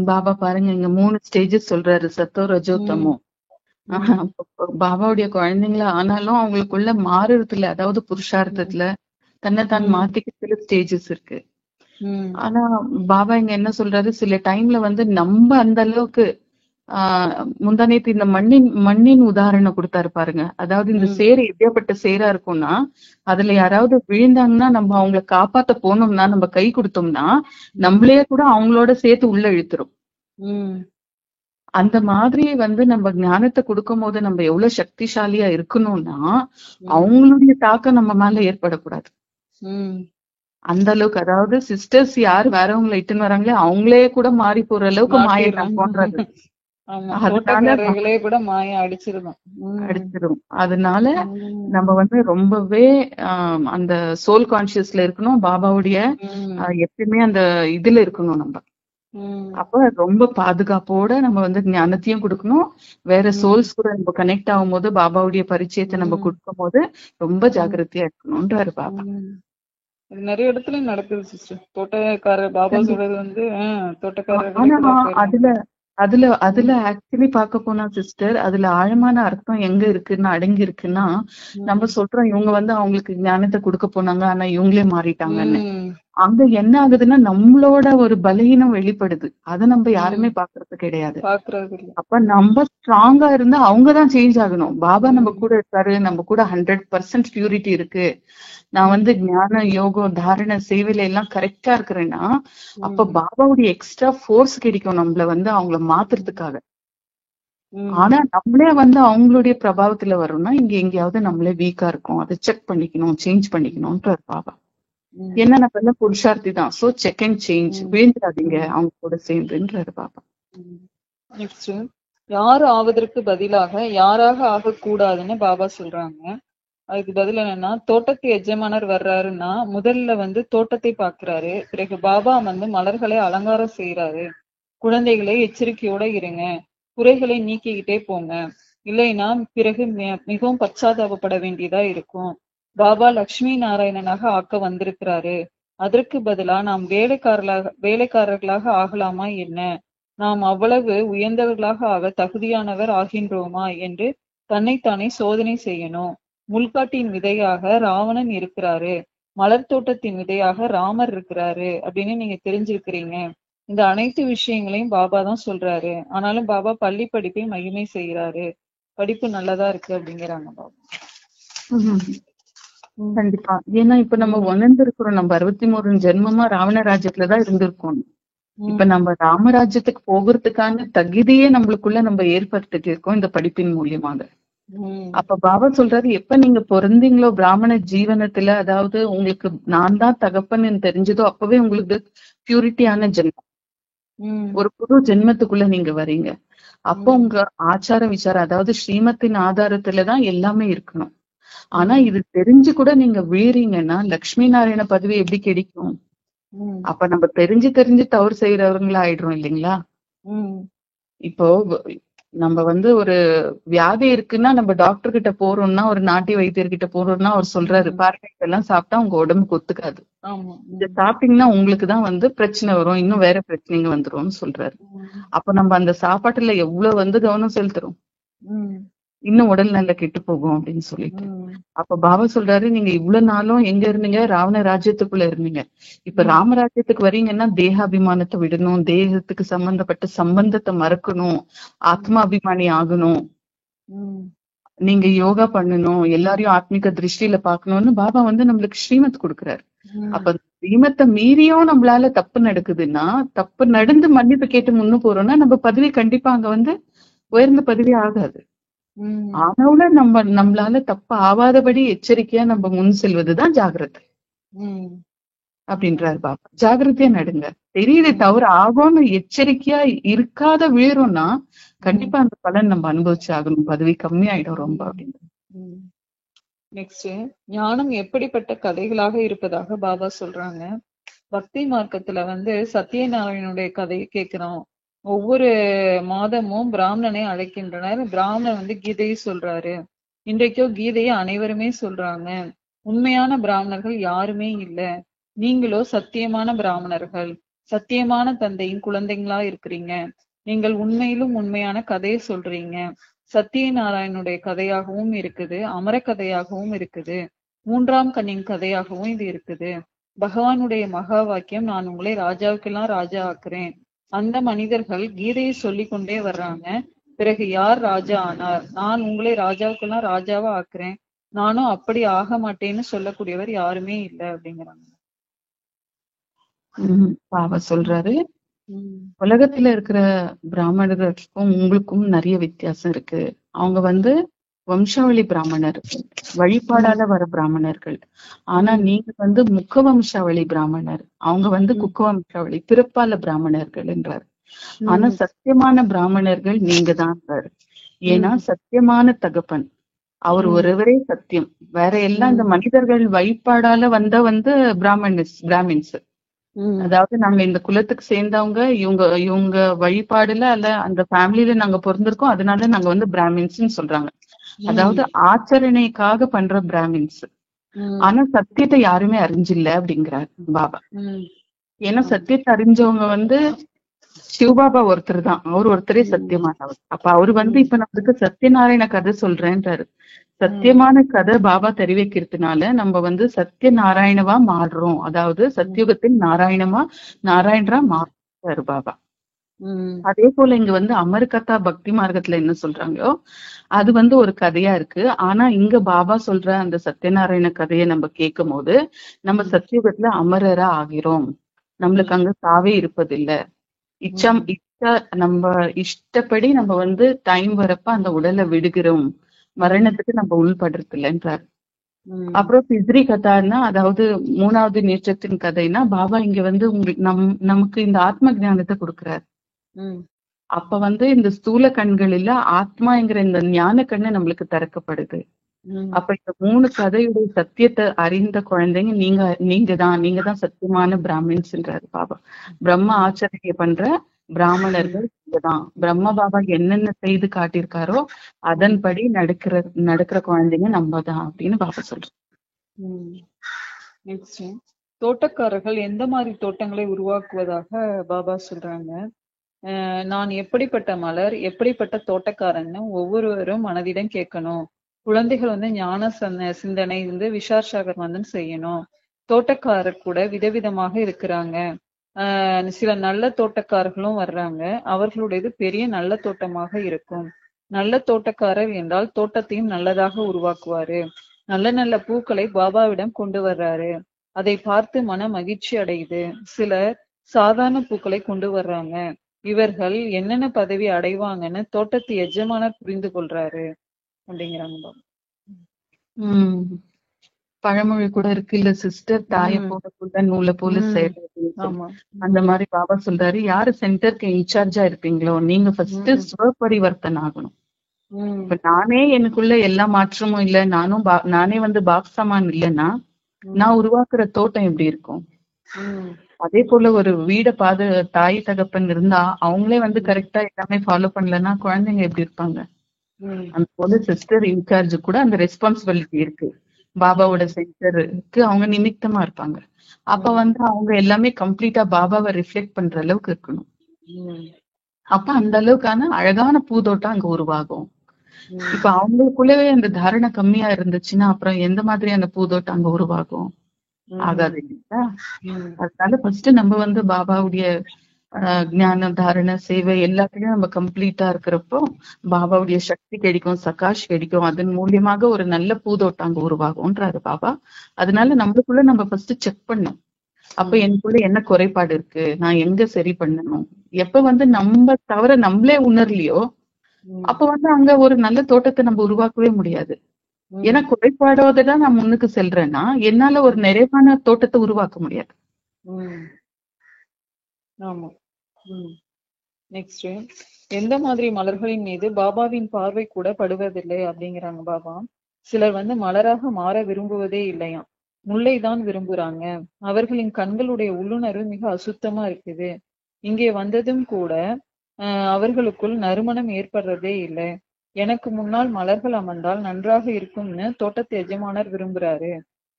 பாபா பாருங்க இங்க 3 ஸ்டேஜஸ் சொல்றாரு, சத்தோ ரஜோ தமோ. பாபாவுடைய குழந்தைங்களா ஆனாலும் அவங்களுக்குள்ள மாறுறதுல, அதாவது புருஷார்த்தத்துல தன்னைத்தான் மாத்திக்கிறதுல ஸ்டேஜஸ் இருக்கு. ஆனா பாபா இங்க என்ன சொல்றாரு, சில டைம்ல வந்து நம்ம அந்த அளவுக்கு முந்தானேத்து இந்த மண்ணின் உதாரணம் கொடுத்தாரு பாருங்க. அதாவது இந்த சேரு எப்படியாப்பட்ட சேரா இருக்கும்னா, அதுல யாராவது விழுந்தாங்கன்னா நம்ம அவங்கள காப்பாத்த போனோம்னா, நம்ம கை கொடுத்தோம்னா நம்மளே கூட அவங்களோட சேர்த்து உள்ள இழுத்துரும். அந்த மாதிரி வந்து நம்ம ஞானத்தை கொடுக்கும் போது நம்ம எவ்வளவு சக்திசாலியா இருக்கணும்னா, அவங்களுடைய தாக்கம் நம்ம மேல ஏற்படக்கூடாது. அந்த அளவுக்கு, அதாவது சிஸ்டர்ஸ் யாரு வேறவங்களை இட்டுன்னு வராங்களே அவங்களே கூட மாறி போற அளவுக்கு மாயிடுறாங்க போன்றது. கூட மாயம் அடிச்சிரும். அதனால நம்ம வந்து ரொம்பவே அந்த சோல் கான்சியஸ்ல இருக்கணும், பாபாவுடைய எப்பயுமே அந்த இதுல இருக்கணும் நம்ம. அப்ப ரொம்ப பாதுகாப்போட நம்ம வந்து ஞானத்தையும் கொடுக்கணும், வேற சோல்ஸ் கூட நம்ம கனெக்ட் ஆகும் போது பாபாவுடைய பரிச்சயத்தை நம்ம கொடுக்கும் போது ரொம்ப ஜாக்கிரதையா இருக்கணும்ன்றாரு பாபா. நிறைய இடத்துல நடக்குது சிஸ்டர். தோட்டக்காரர் பாபா சொல்றது வந்து தோட்டக்காரர் அதுல ஆக்சுவலி பார்க்க போனா சிஸ்டர், அதுல ஆழமான அர்த்தம் எங்க இருக்குன்னு அடங்கி இருக்குன்னா, நம்ம சொல்றோம் இவங்க வந்து அவங்களுக்கு ஞானத்தை கொடுக்க போனாங்க ஆனா இவங்களே மாறிட்டாங்கன்னு. அங்க என்ன ஆகுதுன்னா நம்மளோட ஒரு பலகீனம் வெளிப்படுது, அதை நம்ம யாருமே பாக்குறது கிடையாது. அப்ப நம்ம ஸ்ட்ராங்கா இருந்தா அவங்கதான் சேஞ்ச் ஆகணும். பாபா நம்ம கூட இருக்காரு, நம்ம கூட 100% பியூரிட்டி இருக்கு, நான் வந்து ஞான யோகம் தாரண சேவையில எல்லாம் கரெக்டா இருக்கிறேன்னா அப்ப பாபாவுடைய எக்ஸ்ட்ரா ஃபோர்ஸ் கிடைக்கும் நம்மள வந்து அவங்கள மாத்துறதுக்காக. ஆனா நம்மளே வந்து அவங்களுடைய பிரபாவத்துல வரோம்னா இங்க எங்கேயாவது நம்மளே வீக்கா இருக்கும், அதை செக் பண்ணிக்கணும், சேஞ்ச் பண்ணிக்கணும்ன்ற பாபா. ஏன்னா நம்ம எல்லாம் புருஷார்த்தி தான், சோ செக் அண்ட் சேஞ்ச், வீழ்ந்துடாதீங்க அவங்க கூட சேர்ந்துன்றாரு பாபா. நெக்ஸ்ட், யாரு ஆவதற்கு பதிலாக யாராக ஆகக்கூடாதுன்னு பாபா சொல்றாங்க. அதுக்கு பதில் என்னன்னா, தோட்டத்து எஜமானர் வர்றாருன்னா முதல்ல வந்து தோட்டத்தை பாக்குறாரு, பிறகு பாபா வந்து மலர்களை அலங்காரம் செய்யறாரு. குழந்தைகளை எச்சரிக்கையோட இருங்க, குறைகளை நீக்கிக்கிட்டே போங்க, இல்லைன்னா பிறகு மிகவும் பச்சாதாபப்பட வேண்டியதா இருக்கும். பாபா லட்சுமி நாராயணனாக ஆக்க வந்திருக்கிறாரு, அதற்கு பதிலா நாம் வேலைக்காரர்களாக ஆகலாமா என்ன, நாம் அவ்வளவு உயர்ந்தவர்களாக ஆக தகுதியானவர் ஆகின்றோமா என்று தன்னைத்தானே சோதனை செய்யணும். முள்காட்டின் விதையாக ராவணன் இருக்கிறாரு, மலர் தோட்டத்தின் விதையாக ராமர் இருக்கிறாரு அப்படின்னு நீங்க தெரிஞ்சிருக்கிறீங்க. இந்த அனைத்து விஷயங்களையும் பாபா தான் சொல்றாரு. ஆனாலும் பாபா பள்ளி படிப்பை மகிமை செய்யறாரு, படிப்பு நல்லதா இருக்கு அப்படிங்கிறாங்க பாபா. கண்டிப்பா. ஏன்னா இப்ப நம்ம உணர்ந்திருக்கிறோம், நம்ம 63 ஜென்மமா ராவண ராஜ்யத்துலதான் இருந்திருக்கோம். இப்ப நம்ம ராமராஜ்யத்துக்கு போகிறதுக்கான தகுதியே நம்மளுக்குள்ள நம்ம ஏற்படுத்திட்டு இருக்கோம் இந்த படிப்பின் மூலியமாக. அப்ப பாபா சொல்றாரு, எப்ப நீங்க பிறந்தீங்களோ பிராமண ஜீவனத்துல, அதாவது உங்களுக்கு நான் தான் தகப்பன்னு தெரிஞ்சதோ அப்பவே உங்களுக்கு பியூரிட்டியான ஜென்மம், ஒரு புது ஜென்மத்துக்குள்ள நீங்க வரீங்க. அப்போ உங்க ஆச்சார விசாரம், அதாவது ஸ்ரீமத்தின் ஆதாரத்துலதான் எல்லாமே இருக்கணும். ஆனா இது தெரிஞ்சு கூட நீங்க வீறீங்கன்னா லட்சுமி நாராயண பதவி எப்படி கிடைக்கும்? அப்ப நம்ம தெரிஞ்சு தவறு செய்யறவங்களா ஆயிடுறோம் இல்லைங்களா? இப்போ நம்ம வந்து ஒரு வியாதி இருக்குன்னா நம்ம டாக்டர் கிட்ட போறோம்னா, ஒரு நாட்டி வைத்தியர்கிட்ட போறோம்னா அவர் சொல்றாரு, பாருங்க இதெல்லாம் சாப்பிட்டா உங்க உடம்புக்கு ஒத்துக்காது, இத சாப்பிட்டீங்கன்னா உங்களுக்கு தான் வந்து பிரச்சனை வரும், இன்னும் வேற பிரச்சனைங்க வந்துரும்னு சொல்றாரு. அப்ப நம்ம அந்த சாப்பாட்டுல எவ்வளவு வந்து கவனம் செலுத்துறோம், இன்னும் உடல் நல்ல கெட்டு போகும் அப்படின்னு சொல்லிட்டு. அப்ப பாபா சொல்றாரு, நீங்க இவ்வளவு நாளும் எங்க இருந்தீங்க? ராவண ராஜ்யத்துக்குள்ள இருந்தீங்க. இப்ப ராமராஜ்யத்துக்கு வரீங்கன்னா தேகாபிமானத்தை விடணும், தேகத்துக்கு சம்பந்தப்பட்ட சம்பந்தத்தை மறக்கணும், ஆத்மாபிமானி ஆகணும், நீங்க யோகா பண்ணணும், எல்லாரையும் ஆத்மிக திருஷ்டியில பாக்கணும்னு பாபா வந்து நம்மளுக்கு ஸ்ரீமத் கொடுக்குறாரு. அப்ப ஸ்ரீமத்தை மீறியும் நம்மளால தப்பு நடக்குதுன்னா, தப்பு நடந்து மன்னிப்பு கேட்டு முன்னு போறோம்னா நம்ம பதவி கண்டிப்பா அங்க வந்து உயர்ந்த பதவி ஆகாது. ஆனாலும் நம்மளால தப்பு ஆவாதபடி எச்சரிக்கையா நம்ம முன் செல்வதுதான் ஜாகிரதை அப்படின்றாரு பாபா. ஜாகிரதையா நடுங்க, தெரியுது தவறு ஆகும்னு எச்சரிக்கையா இருக்காத வீரோம்னா கண்டிப்பா அந்த பலன் நம்ம அனுபவிச்சு ஆகணும், பதவி கம்மி ஆயிடும் ரொம்ப அப்படின்னு. நெக்ஸ்ட், ஞானம் எப்படிப்பட்ட கதைகளாக இருப்பதாக பாபா சொல்றாங்க. பக்தி மார்க்கத்துல வந்து சத்யநாராயணனுடைய கதையை கேட்கிறோம். ஒவ்வொரு மாதமும் பிராமணனை அழைக்கின்றனர், பிராமணன் வந்து கீதையை சொல்றாரு. இன்றைக்கோ கீதையை அனைவருமே சொல்றாங்க. உண்மையான பிராமணர்கள் யாருமே இல்ல. நீங்களோ சத்தியமான பிராமணர்கள், சத்தியமான தந்தையின் குழந்தைங்களா இருக்கிறீங்க. நீங்கள் உண்மையிலும் உண்மையான கதையை சொல்றீங்க. சத்தியநாராயணனுடைய கதையாகவும் இருக்குது, அமர கதையாகவும் இருக்குது, மூன்றாம் கண்ணின் கதையாகவும் இது இருக்குது. பகவானுடைய மகா வாக்கியம், நான் உங்களை ராஜாவுக்கெல்லாம் ராஜா ஆக்குறேன். அந்த மனிதர்கள் கீதையை சொல்லிக் கொண்டே வர்றாங்க. பிறகு யார் ராஜா ஆனார்? நான் உங்களை ராஜாவுக்கெல்லாம் ராஜாவா ஆக்குறேன், நானும் அப்படி ஆக மாட்டேன்னு சொல்லக்கூடியவர் யாருமே இல்லை அப்படிங்கிறாங்க. பாபா சொல்றாரு, உலகத்துல இருக்கிற பிராமணர்களுக்கும் உங்களுக்கும் நிறைய வித்தியாசம் இருக்கு. அவங்க வம்சாவளி பிராமணர், வழிபாடால வர பிராமணர்கள். ஆனா நீங்க முக்க வம்சாவளி பிராமணர், அவங்க குக்க வம்சாவளி பிறப்பால பிராமணர்கள் என்றார். ஆனா சத்தியமான பிராமணர்கள் நீங்க தான். ஏன்னா சத்தியமான தகப்பன் அவர் ஒருவரே சத்தியம். வேற எல்லாம் இந்த மனிதர்கள் வழிபாடால பிராமின்ஸ். அதாவது நாங்க இந்த குலத்துக்கு சேர்ந்தவங்க, இவங்க வழிபாடுல அல்ல அந்த ஃபேமிலியில நாங்க பிறந்திருக்கோம், அதனால நாங்க பிராமின்ஸ் சொல்றாங்க. அதாவது ஆச்சரணைக்காக பண்ற பிராமின்ஸ். ஆனா சத்தியத்தை யாருமே அறிஞ்சில்ல அப்படிங்கிறார் பாபா. ஏன்னா சத்தியத்தை அறிஞ்சவங்க சிவபாபா ஒருத்தர் தான், அவர் ஒருத்தரே சத்தியமானவர். அப்ப அவரு இப்ப நம்மளுக்கு சத்யநாராயண கதை சொல்றேன்றாரு. சத்தியமான கதை பாபா தெரிவிக்கிறதுனால நம்ம சத்திய நாராயணவா மாறுறோம். அதாவது சத்தியுகத்தின் நாராயணரா மாறுறாரு பாபா. அதே போல இங்க அமர் கதா பக்தி மார்க்கத்துல என்ன சொல்றாங்களோ அது ஒரு கதையா இருக்கு. ஆனா இங்க பாபா சொல்ற அந்த சத்யநாராயண கதையை நம்ம கேட்கும் போது நம்ம சத்தியுகத்துல அமரரா ஆகிறோம். நம்மளுக்கு அங்க சாவே இருப்பதில்லை. நம்ம இஷ்டப்படி நம்ம டைம் வரப்ப அந்த உடலை விடுகிறோம், மரணத்துக்கு நம்ம உள்படுறது இல்லைன்றார். அப்புறம் பித்ரி கதான்னா, அதாவது மூணாவது நேற்றத்தின் கதைனா, பாபா இங்க உங்களுக்கு நமக்கு இந்த ஆத்ம ஞானத்தை கொடுக்கிறார். அப்ப இந்த ஸ்தூல கண்கள் இல்ல, ஆத்மாங்கிற இந்த ஞான கண்ணு நம்மளுக்கு திறக்கப்படுது. அப்ப இந்த 3 கதையுடைய சத்தியத்தை அறிந்த குழந்தைங்க நீங்க தான் சத்தியமான பிராமின்ஸ்ன்றாரு பாபா. பிரம்ம ஆச்சரிய பண்ற பிராமணர்கள் நீங்கதான். பிரம்ம பாபா என்னென்ன செய்து காட்டியிருக்காரோ அதன்படி நடக்கிற குழந்தைங்க நம்ம தான் அப்படின்னு பாபா சொல்றோம். தோட்டக்காரர்கள் எந்த மாதிரி தோட்டங்களை உருவாக்குவதாக பாபா சொல்றாங்க. நான் எப்படிப்பட்ட மலர், எப்படிப்பட்ட தோட்டக்காரன்னு ஒவ்வொருவரும் மனதிடம் கேட்கணும். குழந்தைகள் ஞான சிந்தனை விஷார் சாகர் செய்யணும். தோட்டக்காரர் கூட விதவிதமாக இருக்கிறாங்க. சில நல்ல தோட்டக்காரர்களும் வர்றாங்க. அவர்களுடையது பெரிய நல்ல தோட்டமாக இருக்கும். நல்ல தோட்டக்காரர் என்றால் தோட்டத்தையும் நல்லதாக உருவாக்குவாரு. நல்ல நல்ல பூக்களை பாபாவிடம் கொண்டு வர்றாரு. அதை பார்த்து மன மகிழ்ச்சி அடையுது. சிலர் சாதாரண பூக்களை கொண்டு வர்றாங்க. இவர்கள் என்னென்ன பதவி அடைவாங்கன்னு தோட்டத்து எஜமானர் புரிந்து கொள்றாரு அப்படிங்கிறாங்க. பழமொழி கூட இருக்கு இல்ல சிஸ்டர், தாயை போல நூலை போல செயல். அந்த மாதிரி பாபா சொல்றாரு, யாரு சென்டருக்கு இன்சார்ஜா இருப்பீங்களோ நீங்க ஃபர்ஸ்ட் சுவபரிவர்த்தன் ஆகணும். இப்ப நானே எனக்குள்ள எல்லா மாற்றமும் இல்ல, நானே பாக்ஸமான் இல்லைன்னா நான் உருவாக்குற தோட்டம் எப்படி இருக்கும்? அதே போல ஒரு வீட தாய் தகப்பன் இருந்தா அவங்களே கரெக்டா எல்லாமே ஃபாலோ பண்ணலன்னா குழந்தைங்க எப்படி இருப்பாங்க? அந்த போல சிஸ்டர் இன்சார்ஜ் கூட அந்த ரெஸ்பான்சிபிலிட்டி இருக்கு. பாபாவோட சென்டருக்கு அவங்க நிமித்தமா இருப்பாங்க. அப்ப அவங்க எல்லாமே கம்ப்ளீட்டா பாபாவை ரிஃப்ளெக்ட் பண்ற அளவுக்கு இருக்கணும். அப்ப அந்த அளவுக்கான அழகான பூதோட்டம் அங்க உருவாகும். இப்ப அவங்களுக்குள்ளவே அந்த தாரணை கம்மியா இருந்துச்சுன்னா அப்புறம் எந்த மாதிரியான பூதோட்டம் அங்க உருவாகும்? ஆகாது இல்லைங்களா? அதனால ஃபர்ஸ்ட் நம்ம பாபாவுடைய ஞான தாரண சேவை எல்லாத்துலயும் நம்ம கம்ப்ளீட்டா இருக்கிறப்போ பாபாவுடைய சக்தி கிடைக்கும், சகாஷ் கிடைக்கும். அதன் மூலியமாக ஒரு நல்ல பூதோட்டம் அங்க உருவாகும்ன்றாரு பாபா. அதனால நம்மளுக்குள்ள நம்ம ஃபர்ஸ்ட் செக் பண்ணணும். அப்ப எனக்குள்ள என்ன குறைபாடு இருக்கு, நான் எங்க சரி பண்ணணும். எப்ப நம்ம தவிர நம்மளே உணர்லையோ அப்ப அங்க ஒரு நல்ல தோட்டத்தை நம்ம உருவாக்கவே முடியாது. ஏன்னா குறைபாடோதான் நான் முன்னுக்கு செல்றேன்னா என்னால ஒரு நிறைவான தோட்டத்தை உருவாக்க முடியாது. ஆமா. நெக்ஸ்ட், எந்த மாதிரி மலர்களின் மீது பாபாவின் பார்வை கூட படுவதில்லை அப்படிங்கிறாங்க பாபா. சிலர் மலராக மாற விரும்புவதே இல்லையா, முல்லைதான் விரும்புறாங்க. அவர்களின் கண்களுடைய உள்ளுணர்வு மிக அசுத்தமா இருக்குது. இங்கே வந்ததும் கூட அவர்களுக்குள் நறுமணம் ஏற்படுறதே இல்லை. எனக்கு முன்னால் மலர்கள் அமர்ந்தால் நன்றாக இருக்கும்னு தோட்டத்து எஜமானர் விரும்புறாரு.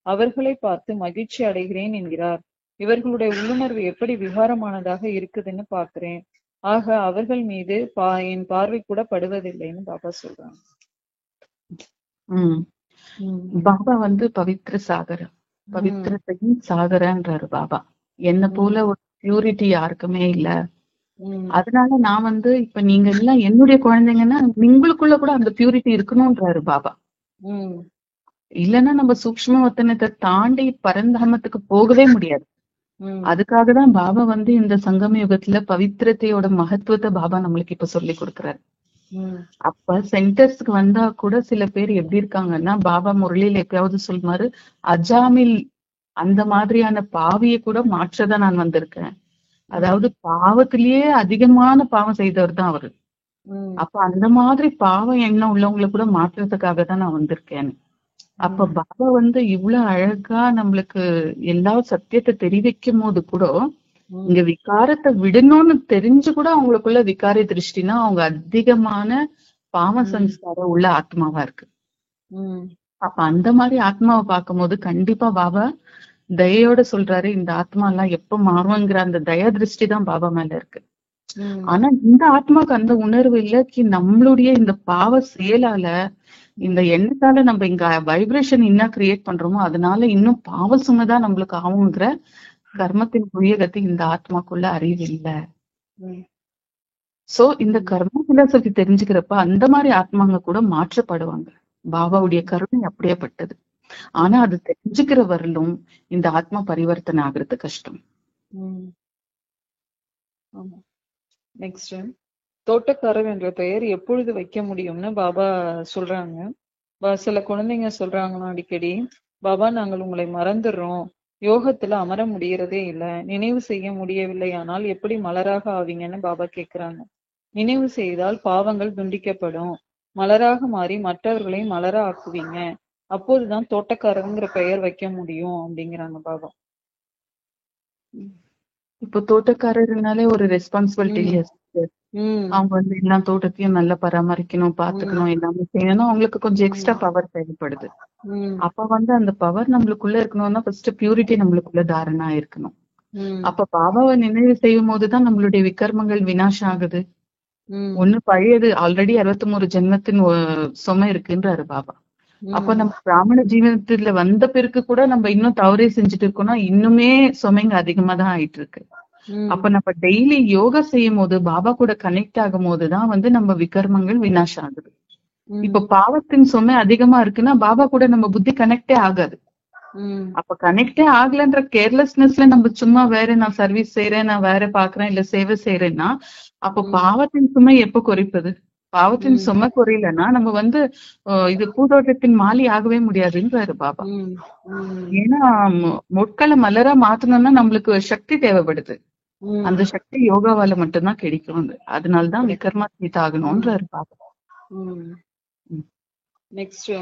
அவர்களை பார்த்து மகிழ்ச்சி அடைகிறேன் என்கிறார். இவர்களுடைய உள்ளுணர்வு எப்படி விகாரமானதாக இருக்குதுன்னு பாக்குறேன். ஆக அவர்கள் மீது என் பார்வை கூட படுவதில்லைன்னு பாபா சொல்றாங்க. பாபா வந்து பவித்ர சாகரம், பவித்திரத்தையும் சாகரன்றாரு பாபா. என்ன போல ஒரு பியூரிட்டி யாருக்குமே இல்ல. அதனால நான் வந்து இப்ப நீங்க எல்லாம் என்னுடைய குழந்தைங்கன்னா உங்களுக்குள்ள கூட அந்த பியூரிட்டி இருக்கணும்ன்றாரு பாபா. இல்லைன்னா நம்ம சூக்ஷ்ம வத்தனத்தை தாண்டி பரந்தாமத்துக்கு போகவே முடியாது. அதுக்காக தான் பாபா வந்து இந்த சங்கம யுகத்துல பவித்திரத்தையோட மகத்துவத்தை பாபா நம்மளுக்கு இப்ப சொல்லி கொடுக்குறாரு. அப்ப சென்டர்ஸ்க்கு வந்தா கூட சில பேர் எப்படி இருக்காங்கன்னா, பாபா முரளியில எப்பயாவது சொல்லுவாரு, அஜாமில் அந்த மாதிரியான பாவியை கூட மாற்றதான் நான் வந்திருக்கேன். அதாவது பாவத்திலேயே அதிகமான பாவம் செய்தவர் தான் அவரு. அப்ப அந்த மாதிரி பாவம் எண்ணம் உள்ளவங்களை கூட மாற்றுறதுக்காக தான் நான் வந்திருக்கேன். அப்ப பாபா வந்து இவ்வளவு அழகா நம்மளுக்கு எல்லா சத்தியத்தை தெரிவிக்கும் போது கூட இங்க விகாரத்தை விடணும்னு தெரிஞ்சு கூட அவங்களுக்குள்ள விகார திருஷ்டினா அவங்க அதிகமான பாவ சம்ஸ்காரம் உள்ள ஆத்மாவா இருக்கு. அப்ப அந்த மாதிரி ஆத்மாவை பார்க்கும் போது கண்டிப்பா பாபா தயையோட சொல்றாரு, இந்த ஆத்மா எல்லாம் எப்ப மாறுங்கிற அந்த தயா திருஷ்டி தான் பாபா மேல இருக்கு. ஆனா இந்த ஆத்மாவுக்கு அந்த உணர்வு இல்ல கி நம்மளுடைய இந்த பாவ செயலால இந்த எண்ணத்தால நம்ம இங்க வைப்ரேஷன் இன்னும் கிரியேட் பண்றோமோ அதனால இன்னும் பாவ சுமைதான் நம்மளுக்கு ஆகுங்கிற கர்மத்தின் புயகத்தை இந்த ஆத்மாக்குள்ள அறிவு இல்ல. சோ இந்த கர்ம பிலாசபி தெரிஞ்சுக்கிறப்ப அந்த மாதிரி ஆத்மாங்க கூட மாற்றப்படுவாங்க. பாபாவுடைய கருணை அப்படியேப்பட்டது. ஆனா அது தெரிஞ்சுக்கிற வரலும் இந்த ஆத்மா பரிவர்த்தனை ஆகுறது கஷ்டம். நெக்ஸ்ட், தோட்டக்காரர் என்ற பெயர் எப்பொழுது வைக்க முடியும்னு பாபா சொல்றாங்க. சில குழந்தைங்க சொல்றாங்கன்னா அடிக்கடி, பாபா நாங்கள் உங்களை மறந்துடுறோம், யோகத்துல அமர முடியறதே இல்ல, நினைவு செய்ய முடியவில்லை, ஆனால் எப்படி மலராக ஆவீங்கன்னு பாபா கேக்குறாங்க. நினைவு செய்தால் பாவங்கள் துண்டிக்கப்படும், மலராக மாறி மற்றவர்களை மலர ஆக்குவீங்க, அப்போதுதான் தோட்டக்காரங்கிற பெயர் வைக்க முடியும் அப்படிங்கிறாங்க பாபா. இப்போ தோட்டக்காரர்னாலே ஒரு ரெஸ்பான்சிபிலிட்டி இல்லையா? அவங்க வந்து எல்லா தோட்டத்தையும் நல்லா பராமரிக்கணும், பாத்துக்கணும், எல்லாமே செய்யணும். அவங்களுக்கு கொஞ்சம் எக்ஸ்ட்ரா பவர் தேவைப்படுது. அப்ப வந்து அந்த பவர் நம்மளுக்குள்ள இருக்கணும்னா ஃபர்ஸ்ட் பியூரிட்டி நம்மளுக்குள்ள தாரணா இருக்கணும். அப்ப பாபாவை நினைவு செய்யும் போதுதான் நம்மளுடைய விகர்மங்கள் வினாசம் ஆகுது. ஒண்ணு பழையது ஆல்ரெடி 63 ஜென்மத்தின் சுமை இருக்குன்றாரு பாபா. அப்ப நம்ம பிராமண ஜீவனத்துல வந்த பிறகு கூட நம்ம இன்னும் தவறே செஞ்சுட்டு இருக்கோம்னா இன்னுமே சுமைங்க அதிகமா தான் ஆயிட்டு இருக்கு. அப்ப நம்ம டெய்லி யோகா செய்யும் போது பாபா கூட கனெக்ட் ஆகும் போதுதான் வந்து நம்ம விகர்மங்கள் வினாசம் ஆகுது. இப்ப பாவத்தின் சுமை அதிகமா இருக்குன்னா பாபா கூட நம்ம புத்தி கனெக்டே ஆகாது. அப்ப கனெக்டே ஆகலன்ற கேர்லெஸ்னஸ்ல நம்ம சும்மா வேற நான் சர்வீஸ் செய்யறேன், நான் வேற பாக்குறேன், இல்ல சேவை செய்யறேன்னா அப்ப பாவத்தின் சுமை எப்ப குறைப்பது? பாவத்தின் சுமை குறையலன்னா நம்ம வந்து இது பூதோட்டத்தின் மாலி ஆகவே முடியாதுன்றாரு பாபா. ஏன்னா முட்களை மலரா மாத்தணும்னா நம்மளுக்கு சக்தி தேவைப்படுது. அந்த சக்தி யோகாவால மட்டும்தான் கிடைக்கும். அதனாலதான் விகர்மா தீத் ஆகணும்ன்றாரு பாபா. நெக்ஸ்ட்,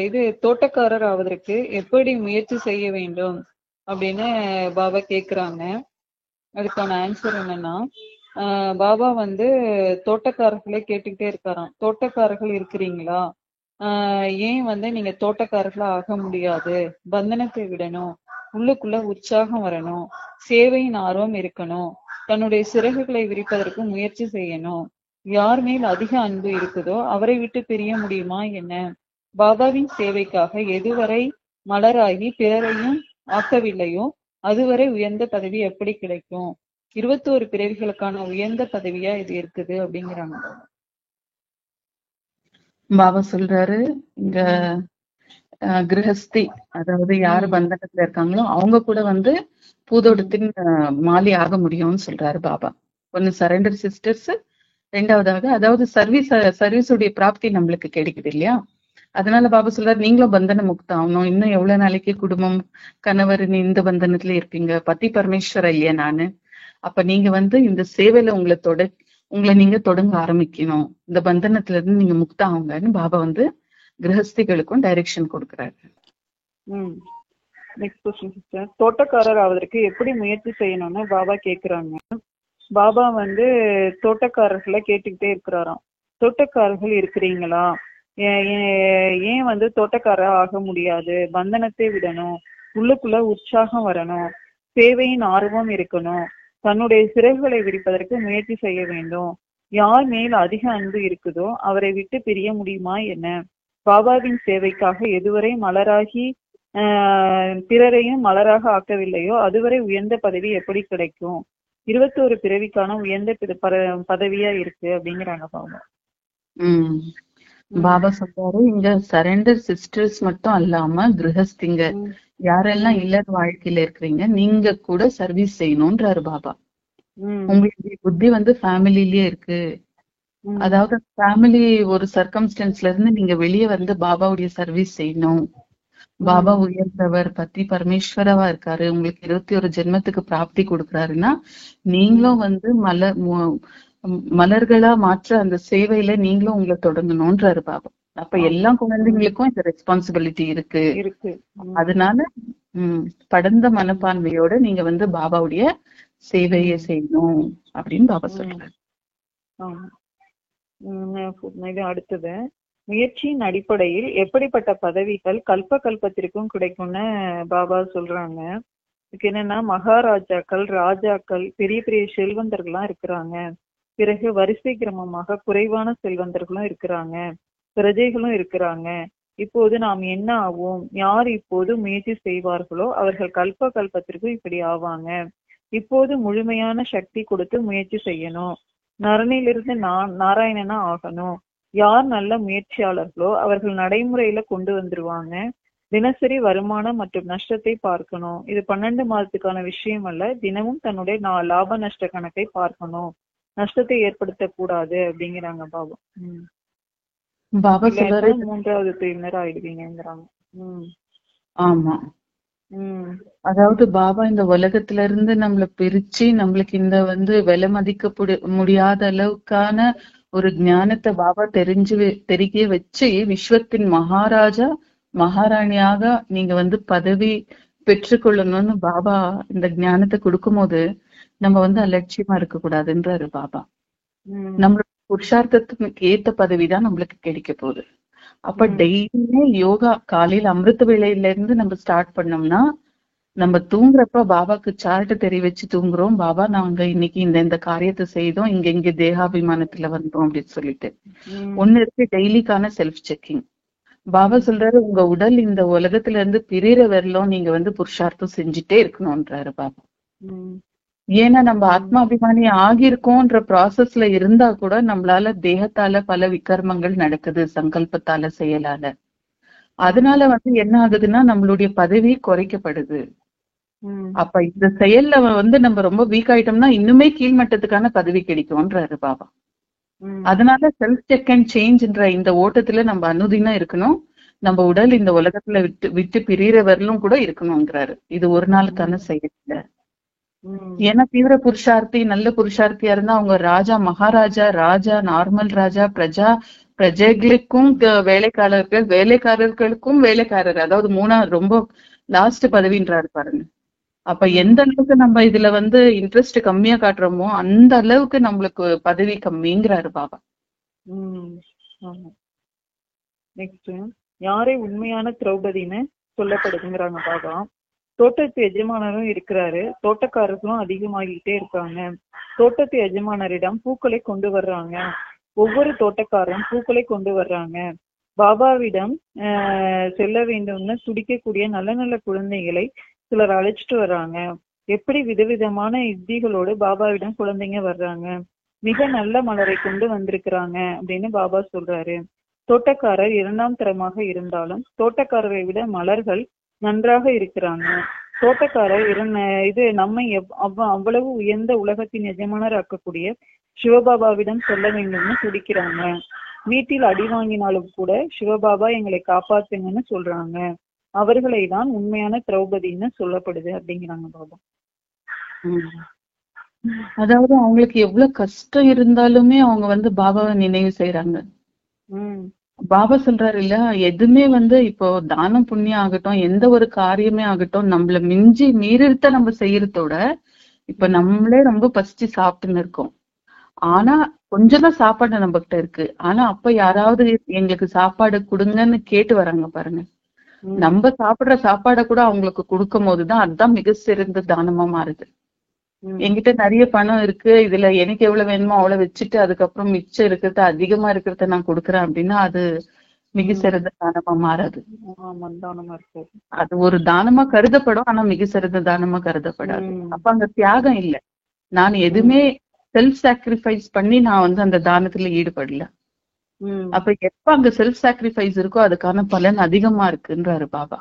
இது தோட்டக்காரர் ஆவதற்கு எப்படி முயற்சி செய்ய வேண்டும் அப்படின்னு பாபா கேக்குறாங்க. அதுக்கான ஆன்சர் என்னன்னா, பாபா வந்து தோட்டக்காரர்களே கேட்டுக்கிட்டே இருக்காராம். தோட்டக்காரர்கள் இருக்கிறீங்களா? ஏன் வந்து நீங்க தோட்டக்காரர்களா ஆக முடியாது? பந்தனத்தை விடணும், உள்ளுக்குள்ள உற்சாகம் வரணும், சேவையின் ஆர்வம் இருக்கணும், தன்னுடைய சிறகுகளை விரிப்பதற்கு முயற்சி செய்யணும். யார் மேல் அதிக அன்பு இருக்குதோ அவரை விட்டு பிரிய முடியுமா என்ன? பாபாவின் சேவைக்காக எதுவரை மலராகி பிறரையும் ஆக்கவில்லையோ அதுவரை உயர்ந்த பதவி எப்படி கிடைக்கும்? 21 பிறவிகளுக்கான உயர்ந்த பதவியா இது இருக்குது அப்படிங்கிறாங்க பாபா. சொல்றாரு இங்க கிரகஸ்தி, அதாவது யாரு பந்தனத்துல இருக்காங்களோ அவங்க கூட வந்து பூதோட்டத்தின் மாலி ஆக முடியும்னு சொல்றாரு பாபா. ஒன்னு சரண்டர் சிஸ்டர்ஸ், ரெண்டாவதாக அதாவது சர்வீஸுடைய பிராப்தி நம்மளுக்கு கிடைக்குது இல்லையா? அதனால பாபா சொல்றாரு நீங்களும் பந்தன முக்தம் ஆகணும். இன்னும் எவ்வளவு நாளைக்கு குடும்பம் கணவர் இந்த பந்தனத்துல இருப்பீங்க? பதி பரமேஸ்வர இல்லையா நானு? அப்ப நீங்க வந்து இந்த சேவையில உங்களை நீங்க தொடங்க ஆரம்பிக்கணும், இந்த பந்தனத்துல இருந்து நீங்க முக்தம் ஆகுங்கன்னு பாபா வந்து கிரகஸ்திகளுக்கும் டைரக்ஷன் கொடுக்குறாரு. நெக்ஸ்ட் क्वेश्चन சிஸ்டர், தோட்டக்காரர் ஆவதற்கு எப்படி முயற்சி செய்யணும்னு பாபா கேக்குறாங்க. பாபா வந்து தோட்டக்காரர்களை கேட்டுக்கிட்டே இருக்கிறாராம். தோட்டக்காரர்கள் இருக்கிறீங்களா? ஏன் வந்து தோட்டக்காரர் ஆக முடியாது? பந்தனத்தை விடணும், உள்ளுக்குள்ள உற்சாகம் வரணும், சேவையின் ஆர்வம் இருக்கணும், தன்னுடைய சிறகுகளை விரிப்பதற்கு முயற்சி செய்ய வேண்டும். யார் மேல் அதிக அன்பு இருக்குதோ அவரை விட்டு பிரிய முடியுமா என்ன? பாபாவின் சேவைக்காக எதுவரை மலராகி பிறரையும் மலராக ஆக்கவில்லையோ அதுவரை உயர்ந்த பதவி எப்படி கிடைக்கும்? 21 பிறவிக்கான உயர்ந்த பதவியா இருக்கு அப்படிங்கிறாங்க பாபா. பாபா சொல்றாரு, இங்க சரண்டர் சிஸ்டர்ஸ் மட்டும் அல்லாம கிரகஸ்திங்க யாரெல்லாம் இல்லற வாழ்க்கையில இருக்கிறீங்க நீங்க கூட சர்வீஸ் செய்யணும்ன்றாரு பாபா. உங்களுடைய புத்தி வந்து ஃபேமிலிலயே இருக்கு. அதாவது ஃபேமிலி ஒரு சர்க்கம்ஸ்டன்ஸ்ல இருந்து நீங்க வெளியே வந்து பாபாவுடைய சர்வீஸ் செய்யணும். பாபா உயர்ந்தவர், பத்தி பரமேஸ்வரவா இருக்காரு, உங்களுக்கு 21 ஜென்மத்துக்கு பிராப்தி கொடுக்குறாருன்னா நீங்களும் வந்து மலர்களா மாற்ற அந்த சேவையில நீங்களும் உங்களை தொடங்கணும்ன்றாரு பாபா. அப்ப எல்லா குழந்தைங்களுக்கும் இந்த ரெஸ்பான்சிபிலிட்டி இருக்கு. அதனால படர்ந்த மனப்பான்மையோட நீங்க வந்து பாபாவுடைய சேவையை செய்யணும் அப்படின்னு பாபா சொல்றாரு. அடுத்தது, முயற்சியின் அடிப்படையில் எப்படிப்பட்ட பதவிகள் கல்ப கல்பத்திற்கும் கிடைக்கும்னு பாபா சொல்றாங்க. இதுக்கு என்னன்னா, மகாராஜாக்கள், ராஜாக்கள், பெரிய பெரிய செல்வந்தர்கள்லாம் இருக்கிறாங்க. பிறகு வரிசை கிரமமாக குறைவான செல்வந்தர்களும் இருக்கிறாங்க, பிரஜைகளும் இருக்கிறாங்க. இப்போது நாம் என்ன ஆவோம்? யார் இப்போது முயற்சி செய்வார்களோ அவர்கள் கல்ப கல்பத்திற்கும் இப்படி ஆவாங்க. இப்போது முழுமையான சக்தி கொடுத்து முயற்சி செய்யணும். நரனிலிருந்து நாராயணனா ஆகணும். யார் நல்ல முயற்சியாளர்களோ அவர்கள் நடைமுறையில கொண்டு வந்துருவாங்க. தினசரி வருமானம் மற்றும் நஷ்டத்தை பார்க்கணும். இது 12 மாதத்துக்கான விஷயம் அல்ல. தினமும் தன்னுடைய லாப நஷ்ட கணக்கை பார்க்கணும், நஷ்டத்தை ஏற்படுத்த கூடாது அப்படிங்கிறாங்க பாபா. பாபா சொல்றாரு, 3வது பிரிவினர் ஆயிடுவீங்கிறாங்க. ஆமா, அதாவது பாபா இந்த உலகத்துல இருந்து நம்மள பிரிச்சு நம்மளுக்கு இந்த வந்து விலை மதிக்க முடியாத அளவுக்கான ஒரு ஞானத்தை பாபா தெரிய வச்சு விஸ்வத்தின் மகாராஜா மகாராணியாக நீங்க வந்து பதவி பெற்றுக்கொள்ளணும்னு பாபா இந்த ஞானத்தை கொடுக்கும் போது நம்ம வந்து அலட்சியமா இருக்க கூடாதுன்றாரு பாபா. நம்மளோட புருஷார்த்தத்துக்கு ஏத்த பதவிதான் நம்மளுக்கு கிடைக்க போகுது. அப்ப டெய்லியுமே யோகா காலையில அமிர்த வேளையில இருந்து நம்ம ஸ்டார்ட் பண்ணோம்னா, நம்ம தூங்குறப்ப பாபாக்கு சார்ட் தெரிய வச்சு தூங்குறோம். பாபா நாங்க இன்னைக்கு இந்த காரியத்தை செய்தோம், இங்க தேகாபிமானத்துல வந்தோம் அப்படின்னு சொல்லிட்டு ஒண்ணு இருக்கு. டெய்லிக்கான செல்ஃப் செக்கிங். பாபா சொல்றாரு, உங்க உடல் இந்த உலகத்துல இருந்து பிரிற வரலும் நீங்க வந்து புருஷார்த்தம் செஞ்சுட்டே இருக்கணும்ன்றாரு பாபா. ஏன்னா நம்ம ஆத்மாபிமானி ஆகியிருக்கோன்ற ப்ராசஸ்ல இருந்தா கூட நம்மளால தேகத்தால பல விகர்மங்கள் நடக்குது, சங்கல்பத்தால, செயலால. அதனால வந்து என்ன ஆகுதுன்னா நம்மளுடைய பதவி குறைக்கப்படுது. அப்ப இந்த செயல்ல வந்து நம்ம ரொம்ப வீக் ஆயிட்டோம்னா இன்னுமே கீழ்மட்டத்துக்கான பதவி கிடைக்கும்ன்றாரு பாபா. அதனால செல்ஃப் செக் அண்ட் சேஞ்ச்ன்ற இந்த ஓட்டத்துல நம்ம அனுதினம் இருக்கணும். நம்ம உடல் இந்த உலகத்துல விட்டு பிரியிற வரலும் கூட இருக்கணும்ங்கிறாரு. இது ஒரு நாளுக்கான செயல் இல்ல. ஏன்னா தீவிர புருஷார்த்தி, நல்ல புருஷார்த்தியா இருந்தா அவங்க ராஜா, மகாராஜா, ராஜா, நார்மல் ராஜா, பிரஜைகளுக்கும் வேலைக்காரர்கள், வேலைக்காரர்களுக்கும் வேலைக்காரர், அதாவது 3வது ரொம்ப லாஸ்ட் பதவின்றாரு பாருங்க. அப்ப எந்த அளவுக்கு நம்ம இதுல வந்து இன்ட்ரெஸ்ட் கம்மியா காட்டுறோமோ அந்த அளவுக்கு நம்மளுக்கு பதவி கம்மிங்கிறாரு பாபா. நெக்ஸ்ட், யாரை உண்மையான திரௌபதின்னு சொல்லப்படுதுங்கிறாங்க பாபா. தோட்டத்து எஜமானரும் இருக்கிறாரு, தோட்டக்காரர்களும் அதிகமாகிட்டே இருக்காங்க. தோட்டத்து எஜமானரிடம் பூக்களை கொண்டு வர்றாங்க. ஒவ்வொரு தோட்டக்காரரும் பூக்களை கொண்டு வர்றாங்க. பாபாவிடம் செல்ல வேண்டும்னு துடிக்கக்கூடிய நல்ல நல்ல குழந்தைகளை சிலர் அழைச்சிட்டு வர்றாங்க. எப்படி விதவிதமான யுக்திகளோடு பாபாவிடம் குழந்தைங்க வர்றாங்க. மிக நல்ல மலரை கொண்டு வந்திருக்கிறாங்க அப்படின்னு பாபா சொல்றாரு. தோட்டக்காரர் 2ஆம் தரமாக இருந்தாலும் தோட்டக்காரரை விட மலர்கள் நன்றாக இருக்கிறாங்க. தோட்டக்காரர் இது நம்மை அவ்வளவு உயர்ந்த உலகத்தின் எஜமானர் ஆக்கக்கூடிய சிவபாபாவிடம் சொல்ல வேண்டும்னு துடிக்கிறாங்க. வீட்டில் அடி வாங்கினாலும் கூட சிவபாபா எங்களை காப்பாத்துங்கன்னு சொல்றாங்க. அவர்களை தான் உண்மையான திரௌபதின்னு சொல்லப்படுது அப்படிங்கிறாங்க பாபா. அதாவது அவங்களுக்கு எவ்வளவு கஷ்டம் இருந்தாலுமே அவங்க வந்து பாபாவை நினைவு செய்யறாங்க. பாபா சொல்றாரு இல்ல, எதுவுமே வந்து இப்போ தானம் புண்ணியம் ஆகட்டும், எந்த ஒரு காரியமே ஆகட்டும், நம்மள மீறத்த நம்ம செய்யறதோட இப்ப நம்மளே ரொம்ப பசிச்சு சாப்பிட்டுன்னு இருக்கோம். ஆனா கொஞ்சம் தான் சாப்பாடு நம்ம கிட்ட இருக்கு. ஆனா அப்ப யாராவது எங்களுக்கு சாப்பாடு கொடுங்கன்னு கேட்டு வராங்க பாருங்க. நம்ம சாப்பிடுற சாப்பாடை கூட அவங்களுக்கு கொடுக்கும் போதுதான் அதுதான் மிக சிறந்த தானமா மாறுது. என்கிட்ட நிறைய பணம் இருக்கு, இதுல எனக்கு எவ்வளவு வேணுமோ அவ்வளவு வச்சுட்டு அதுக்கப்புறம் மிச்சம் இருக்கிறத அதிகமா இருக்கிறத நான் கொடுக்குறேன் அப்படின்னா அது மிக சிறந்த தானமா மாறாது. அது ஒரு தானமா கருதப்படும், ஆனா மிக சிறந்த தானமா கருதப்படாது. அப்ப அங்க தியாகம் இல்ல. நான் எதுவுமே செல்ஃப் சாக்ரிஃபைஸ் பண்ணி நான் அந்த தானத்துல ஈடுபடல. அப்ப எப்ப அங்க செல்ஃப் சாக்ரிஃபைஸ் இருக்கோ அதுக்கான பலன் அதிகமா இருக்குன்றாரு பாபா.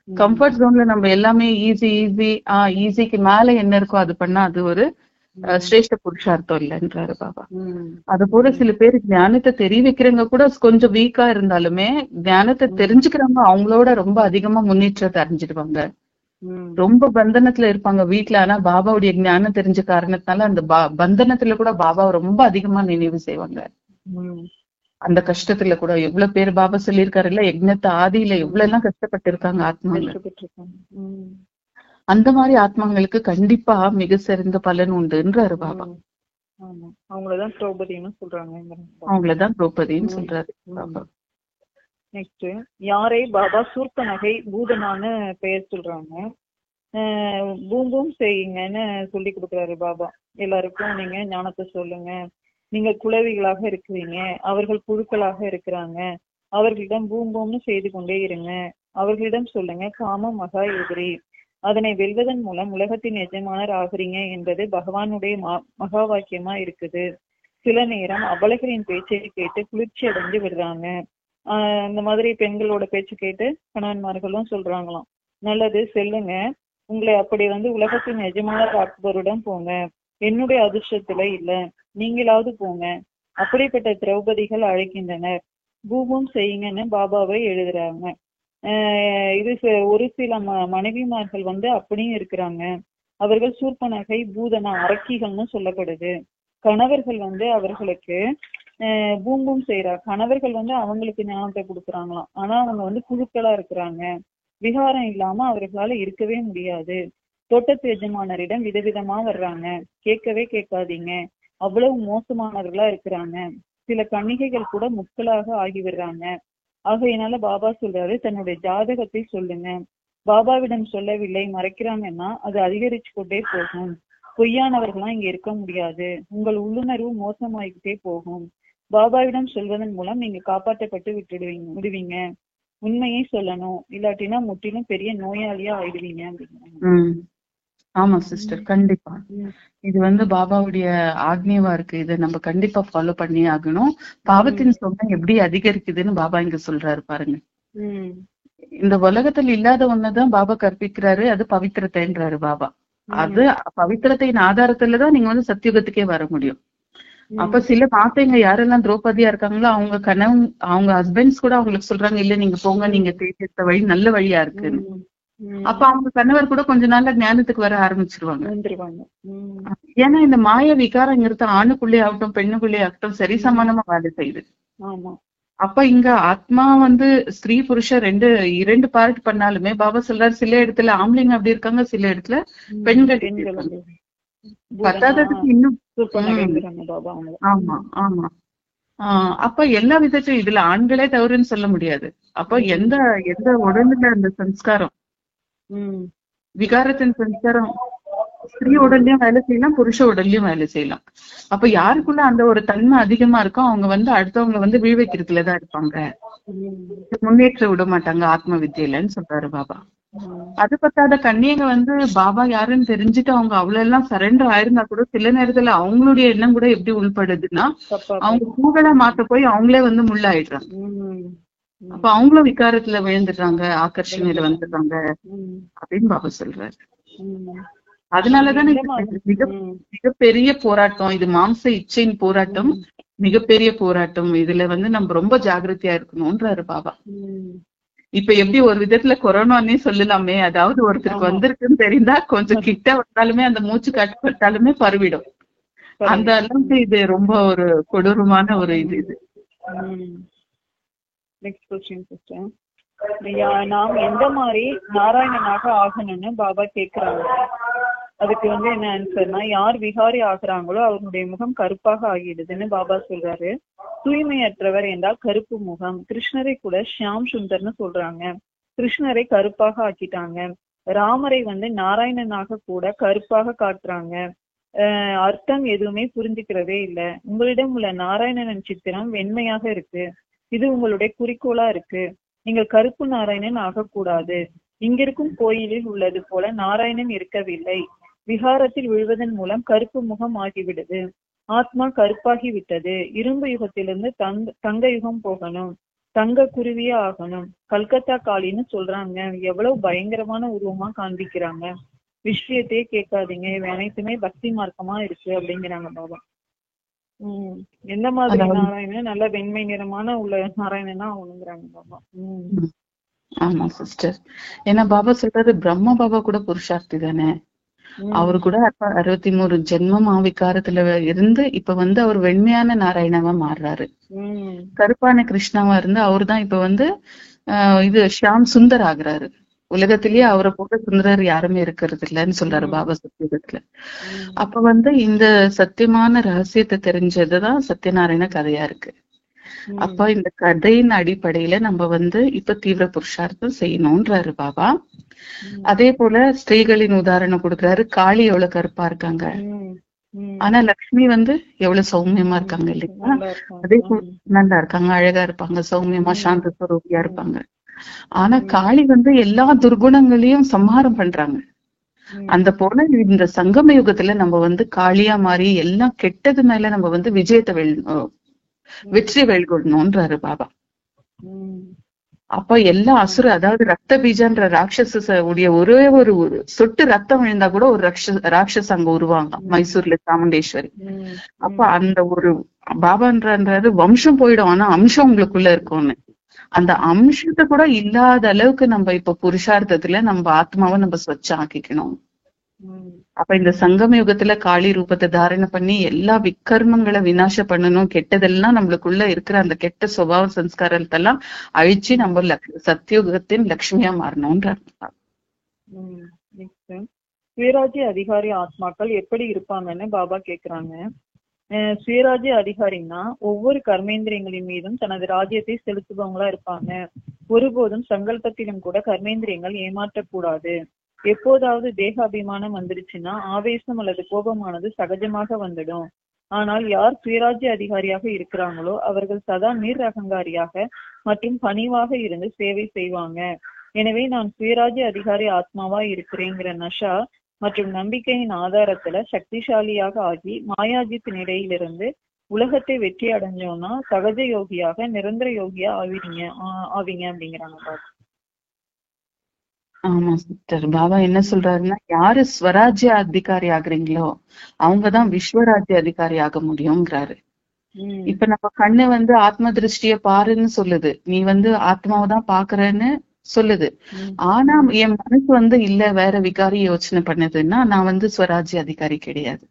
கம்ஃபர்ட் ஜோன்ல நம்ம எல்லாமே ஈஸிக்கு மேல என்ன இருக்கோ அது பண்ணா அது ஒரு சிரேஷ்ட புருஷார்த்தம் இல்லைன்றாரு பாபா. அது போல சில பேர் ஞானத்தை தெரிவிக்கிறவங்க கூட கொஞ்சம் வீக்கா இருந்தாலுமே ஞானத்தை தெரிஞ்சுக்கிறவங்க அவங்களோட ரொம்ப அதிகமா முன்னேற்றத்தை அறிஞ்சிடுவாங்க. ரொம்ப பந்தனத்துல இருப்பாங்க வீட்டுல, ஆனா பாபாவுடைய ஞானம் தெரிஞ்ச காரணத்தினால அந்த பந்தனத்துல கூட பாபாவை ரொம்ப அதிகமா நினைவு செய்வாங்க. அந்த கஷ்டத்துல கூட எவ்வளவு பேர் பாபா சொல்லியிருக்காரு இல்ல, யக்ஞத்தை ஆதியில எவ்வளவு எல்லாம் கஷ்டப்பட்டு இருக்காங்க ஆத்மாங்க. அந்த மாதிரி ஆத்மாங்களுக்கு கண்டிப்பா மிக சிறந்த பலன் உண்டுன்றாரு பாபா. அவங்களதான் திரௌபதினு சொல்றாங்க. அவங்களதான் திரௌபதினு சொல்றாரு பாபா. நெக்ஸ்ட், யாரை பாபா சூர்பனகை பூதனான்னு பெயர் சொல்றாங்க. பூம் பூம் செய்யுங்கன்னு சொல்லி கொடுக்குறாரு பாபா. எல்லாருக்கும் நீங்க ஞானத்தை சொல்லுங்க, நீங்க குளவிகளாக இருக்கிறீங்க, அவர்கள் புழுக்களாக இருக்கிறாங்க, அவர்களிடம் பூம் பூம்னு செய்து கொண்டே இருங்க. அவர்களிடம் சொல்லுங்க, காமம் மகா எதிரி, அதனை வெல்வதன் மூலம் உலகத்தின் எஜமானர் ஆகுறீங்க என்பது பகவானுடைய மகா வாக்கியமா இருக்குது. சில நேரம் அபலைகளின் பேச்சை கேட்டு குளிர்ச்சி அடைஞ்சு விடுறாங்க. இந்த மாதிரி பெண்களோட பேச்சு கேட்டு கணவன்மார்களும் சொல்றாங்களாம், நல்லது செல்லுங்க, உங்களை அப்படி உலகத்தின் எஜமானர் ஆக்குபவரிடம் போங்க, என்னுடைய அதிர்ஷ்டத்துல இல்ல, நீங்களாவது போங்க. அப்படிப்பட்ட திரௌபதிகள் அழைக்கின்றனர். பூபூம் செய்யுங்கன்னு பாபாவை எழுதுறாங்க. இது ஒரு சில மனைவிமார்கள் அப்படியும் இருக்கிறாங்க. அவர்கள் சூர்பனகை பூதனா அரக்கிகள்னு சொல்லப்படுது. கணவர்கள் அவர்களுக்கு பூம்பூம் செய்யறாங்க. கணவர்கள் அவங்களுக்கு ஞானத்தை கொடுக்குறாங்களாம், ஆனா அவங்க குழுக்களா இருக்கிறாங்க. விகாரம் இல்லாம அவர்களால இருக்கவே முடியாது. தோட்டத்து எஜமானரிடம் விதவிதமா வர்றாங்க, கேட்கவே கேட்காதீங்க, அவ்வளவு மோசமானவர்களா இருக்கிறாங்க. சில கன்னிகைகள் கூட முட்களாக ஆகிவிடுறாங்க. ஆகையினால பாபா சொல்றாரு, தன்னுடைய ஜாதகத்தை சொல்லுங்க. பாபாவிடம் சொல்லவில்லை, மறைக்கிறாங்கன்னா அது அதிகரிச்சு கொண்டே போகும். பொய்யானவர்களாம் இங்க இருக்க முடியாது. உங்கள் உள்ளுணர்வு மோசமாகிக்கிட்டே போகும். பாபாவிடம் சொல்வதன் மூலம் நீங்க காப்பாற்றப்பட்டு விடுவீங்க. உண்மையை சொல்லணும், இல்லாட்டினா முற்றிலும் பெரிய நோயாளியா ஆயிடுவீங்க அப்படிங்கிறாங்க. ஆமா சிஸ்டர், கண்டிப்பா இது பாபாவுடைய ஆக்னியவா இருக்கு. இதை நம்ம கண்டிப்பா ஃபாலோ பண்ணி ஆகணும். பாவத்தின் சொந்தம் எப்படி அதிகரிக்குதுன்னு பாபா இங்க சொல்றாரு பாருங்க. இந்த உலகத்துல இல்லாத ஒண்ணுதான் பாபா கற்பிக்கிறாரு, அது பவித்திரத்தைன்றாரு பாபா. அது பவித்திரத்தின் ஆதாரத்துலதான் நீங்க சத்தியுகத்துக்கே வர முடியும். அப்ப சில மாத்தைங்க யாரெல்லாம் திரௌபதியா இருக்காங்களோ அவங்க ஹஸ்பண்ட்ஸ் கூட அவங்களுக்கு சொல்றாங்க, இல்ல நீங்க போங்க, நீங்க தேர்ந்தெடுத்த வழி நல்ல வழியா இருக்குன்னு. அப்ப அவங்க கணவர் கூட கொஞ்ச நாள்ல ஞானத்துக்கு வர ஆரம்பிச்சிருவாங்க. ஏன்னா இந்த மாய விகாரங்கிறது ஆணுக்குள்ளே ஆகட்டும் பெண்ணுக்குள்ளே ஆகட்டும் சரி சமானமா வேலை செய்யுது. அப்ப இங்க ஆத்மா ஸ்திரீ புருஷன் இரண்டு பார்ட் பண்ணாலுமே பாபா சொல்றாரு, சில இடத்துல ஆம்பளைங்க அப்படி இருக்காங்க, சில இடத்துல பெண்கள் இருக்காங்க. பத்தாததுக்கு இன்னும் ஆமா ஆமா அப்ப எல்லா விதத்தையும் இதுல ஆண்களே தவறுன்னு சொல்ல முடியாது. அப்ப எந்த உடம்புல அந்த சம்ஸ்காரம் விகாரத்தின் சம்ஸ்காரம் ஸ்திரீ உடல்லயும் வேலை செய்யலாம், புருஷ உடல்லயும் வேலை செய்யலாம். அப்ப யாருக்குள்ள அந்த ஒரு தன்மை அதிகமா இருக்கும் அவங்க அடுத்தவங்க வீழ் வைக்கிறதுலதான் இருப்பாங்க, முன்னேற்ற விட மாட்டாங்க ஆத்ம வித்தியிலன்னு சொல்றாரு பாபா. அது பத்தாத கண்ணியங்க பாபா யாருன்னு தெரிஞ்சுட்டு அவங்க அவ்வளவு எல்லாம் சரண்டர் ஆயிருந்தா கூட சில நேரத்துல அவங்களுடைய எண்ணம் கூட எப்படி உள்படுதுன்னா அவங்க பூகளா மாத்த போய் அவங்களே முள்ளாயிடுறாங்க. அப்ப அவங்களும் விகாரத்துல விழுந்துடுறாங்க, ஆகர்ஷணையில வந்துடுறாங்க அப்படின்னு பாபா சொல்றாரு. அதனாலதான் மிகப்பெரிய போராட்டம் இது, மாம்ச இச்சையின் போராட்டம் மிகப்பெரிய போராட்டம். இதுல நம்ம ரொம்ப ஜாகிரதையா இருக்கணும்ன்றாரு பாபா. இப்ப எப்படி ஒரு விதத்துல கொரோனான்னே சொல்லலாமே, அதாவது ஒருத்தருக்கு வந்திருக்குன்னு தெரிந்தா கொஞ்சம் கிட்ட வந்தாலுமே அந்த மூச்சு காட்டுப்பட்டாலுமே பரவிடும். அந்த அளவுக்கு இது ரொம்ப ஒரு கொடூரமான ஒரு இது. நெக்ஸ்ட் क्वेश्चन சிஸ்டர், நாம் எந்த மாதிரி நாராயணனாக ஆகணும்னு பாபா கேக்குறாங்க. அதுக்கு வந்து என்ன ஆன்சர்னா, யார் விகாரி ஆகுறாங்களோ அவருடைய முகம் கருப்பாக ஆகிடுதுன்னு பாபா சொல்றாரு. தூய்மையற்றவர் என்றால் கருப்பு முகம். கிருஷ்ணரை கூட ஷியாம் சுந்தர்னு சொல்றாங்க. கிருஷ்ணரை கருப்பாக ஆக்கிட்டாங்க. ராமரை வந்து நாராயணனாக கூட கருப்பாக காட்டுறாங்க. அர்த்தம் எதுவுமே புரிஞ்சுக்கிறதே இல்ல. உங்களிடம் உள்ள நாராயணன் சித்திரம் வெண்மையாக இருக்கு. இது உங்களுடைய குறிக்கோளா இருக்கு. நீங்கள் கருப்பு நாராயணன் ஆகக்கூடாது. இங்கிருக்கும் கோயிலில் உள்ளது போல நாராயணன் இருக்கவில்லை. விகாரத்தில் விழுவதன் மூலம் கருப்பு முகம் ஆகிவிடுது. ஆத்மா கருப்பாகி விட்டது. இரும்பு யுகத்திலிருந்து தங்க யுகம் போகணும். தங்க குருவியே ஆகணும். கல்கத்தா காளின்னு சொல்றாங்க. எவ்வளவு பயங்கரமான உருவமா காண்பிக்கிறாங்க. விஷயத்தையே கேட்காதீங்க, இவை அனைத்துமே பக்தி மார்க்கமா இருக்கு அப்படிங்கிறாங்க பாபா. எந்த மாதிரி நாராயணன்? நல்ல வெண்மை நிறமான உள்ள நாராயணனா ஆகணுங்கிறாங்க பாபா. ஆமா சிஸ்டர். ஏன்னா பாபா சொல்றாரு, பிரம்ம பாபா கூட புருஷார்த்தி தானே. அவரு கூட 63 ஜென்மம் விகாரத்துல இருந்து இப்ப வந்து அவர் வெண்மையான நாராயணவா மாறுறாரு. கருப்பான கிருஷ்ணாவா இருந்து அவரு தான் இப்ப வந்து இது ஷியாம் சுந்தர் ஆகுறாரு. உலகத்திலேயே அவரை போல சுந்தரர் யாருமே இருக்கிறது இல்லைன்னு சொல்றாரு பாபா சத்தியுகத்துல. அப்ப வந்து இந்த சத்தியமான ரகசியத்தை தெரிஞ்சதுதான் சத்யநாராயண கதையா இருக்கு. அப்ப இந்த கதையின் அடிப்படையில நம்ம வந்து இப்ப தீவிர புருஷார்த்தம் செய்யணும்ன்றாரு பாபா. அதே போல ஸ்திரீகளின் உதாரணம் கொடுக்குறாரு. காளி எவ்வளவு கருப்பா இருக்காங்க, ஆனா லக்ஷ்மி வந்து எவ்வளவு சௌமியமா இருக்காங்க இல்லைங்களா? அதே போல நல்லா இருக்காங்க, அழகா இருப்பாங்க, சௌமியமா சாந்த ஸ்வரூபியா இருப்பாங்க. ஆனா காளி வந்து எல்லா துர்குணங்களையும் சம்ஹாரம் பண்றாங்க. அந்த போல இந்த சங்கம யுகத்துல நம்ம வந்து காளியா மாறி எல்லாம் கெட்டது மேல நம்ம வந்து விஜயத்தை வெற்றி வெல்கொள்ளணும்ன்றாரு பாபா. அப்ப எல்லா அசுர, அதாவது ரத்த பீஜன்ற ராட்சச உடைய ஒரே ஒரு சொட்டு ரத்தம் விழுந்தா கூட ஒரு ராட்சஸ் அங்க உருவாங்க மைசூர்ல சாமுண்டேஸ்வரி. அப்ப அந்த ஒரு பாபான்றது வம்சம் போயிடும், ஆனா அம்சம் உங்களுக்குள்ள இருக்கும்னு. அந்த அம்சத்தை கூட இல்லாத அளவுக்கு நம்ம இப்ப புருஷார்த்தத்துல நம்ம ஆத்மாவை நம்ம ஸ்வச்சம் ஆக்கிக்கணும். அப்ப இந்த சங்கம யுகத்துல காளி ரூபத்தை தாரணை பண்ணி எல்லா விக்கர்மங்களை விநாசம் பண்ணணும். கெட்டதெல்லாம் நம்மளுக்குள்ள இருக்கிற அந்த கெட்ட சுபாவ சம்ஸ்காரத்தெல்லாம் அழிச்சு நம்ம சத்தியுகத்தின் லட்சுமியா மாறணும்ன்ற. சுயராஜ்ய அதிகாரி ஆத்மாக்கள் எப்படி இருப்பாங்கன்னு பாபா கேக்குறாங்க. சுயராஜ்ய அதிகாரின்னா ஒவ்வொரு கர்மேந்திரியங்களின் மீதும் தனது ராஜ்யத்தை செலுத்துபவங்களா இருப்பாங்க. ஒருபோதும் சங்கல்பத்திலும் கூட கர்மேந்திரியங்கள் ஏமாற்றக்கூடாது. எப்போதாவது தேக அபிமானம் வந்துருச்சுன்னா ஆவேசம் அல்லது கோபமானது சகஜமாக வந்துடும். ஆனால் யார் சுயராஜ்ய அதிகாரியாக இருக்கிறாங்களோ அவர்கள் சதா நிர்அகங்காரியாக மற்றும் பணிவாக இருந்து சேவை செய்வாங்க. எனவே நான் சுயராஜ்ய அதிகாரி ஆத்மாவா இருக்கிறேங்கிற நஷா மற்றும் நம்பிக்கையின் ஆதாரத்துல சக்திசாலியாக ஆகி மாயாஜித்தின் இடையிலிருந்து உலகத்தை வெற்றி அடைஞ்சோம்னா சகஜ யோகியாக நிரந்தர யோகியா ஆவீங்க அப்படிங்கிறாங்க பாபா. ஆமா சிஸ்டர். பாபா என்ன சொல்றாருன்னா, யாரு ஸ்வராஜ்ய அதிகாரி ஆகுறீங்களோ அவங்கதான் விஸ்வராஜ்ய அதிகாரி ஆக முடியும்ங்கிறாரு. இப்ப நம்ம கண்ணு வந்து ஆத்ம திருஷ்டிய பாருன்னு சொல்லுது, நீ வந்து ஆத்மாவை தான் பாக்குறேன்னு சொல்லுது. ஆனா என் மனசு வந்து இல்ல வேற விகாரி யோசனை பண்ணுதுன்னா நான் வந்து ஸ்வராஜ்ய அதிகாரி கிடையாது.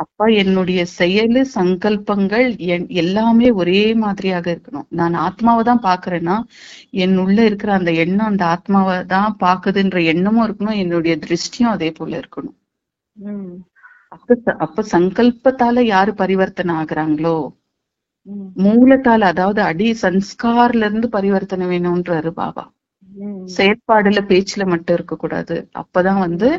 அப்ப என்னுடைய செயலு சங்கல்பங்கள் எல்லாமே ஒரே மாதிரியாக இருக்கணும். நான் ஆத்மாவை தான் பாக்குறேன்னா என் உள்ள இருக்கிற அந்த எண்ணம் அந்த ஆத்மாவை தான் பாக்குதுன்ற எண்ணமும் இருக்கணும், என்னுடைய திருஷ்டியும் அதே போல இருக்கணும். அப்ப சங்கல்பத்தால யாரு பரிவர்த்தனை ஆகுறாங்களோ மூலத்தால, அதாவது அடி சன்ஸ்கார்ல இருந்து பரிவர்த்தனை வேணும்ன்றாரு பாபா. செயற்பாடுல பேச்சுல மட்டும் இருக்க கூடாது. அப்பதான் வந்து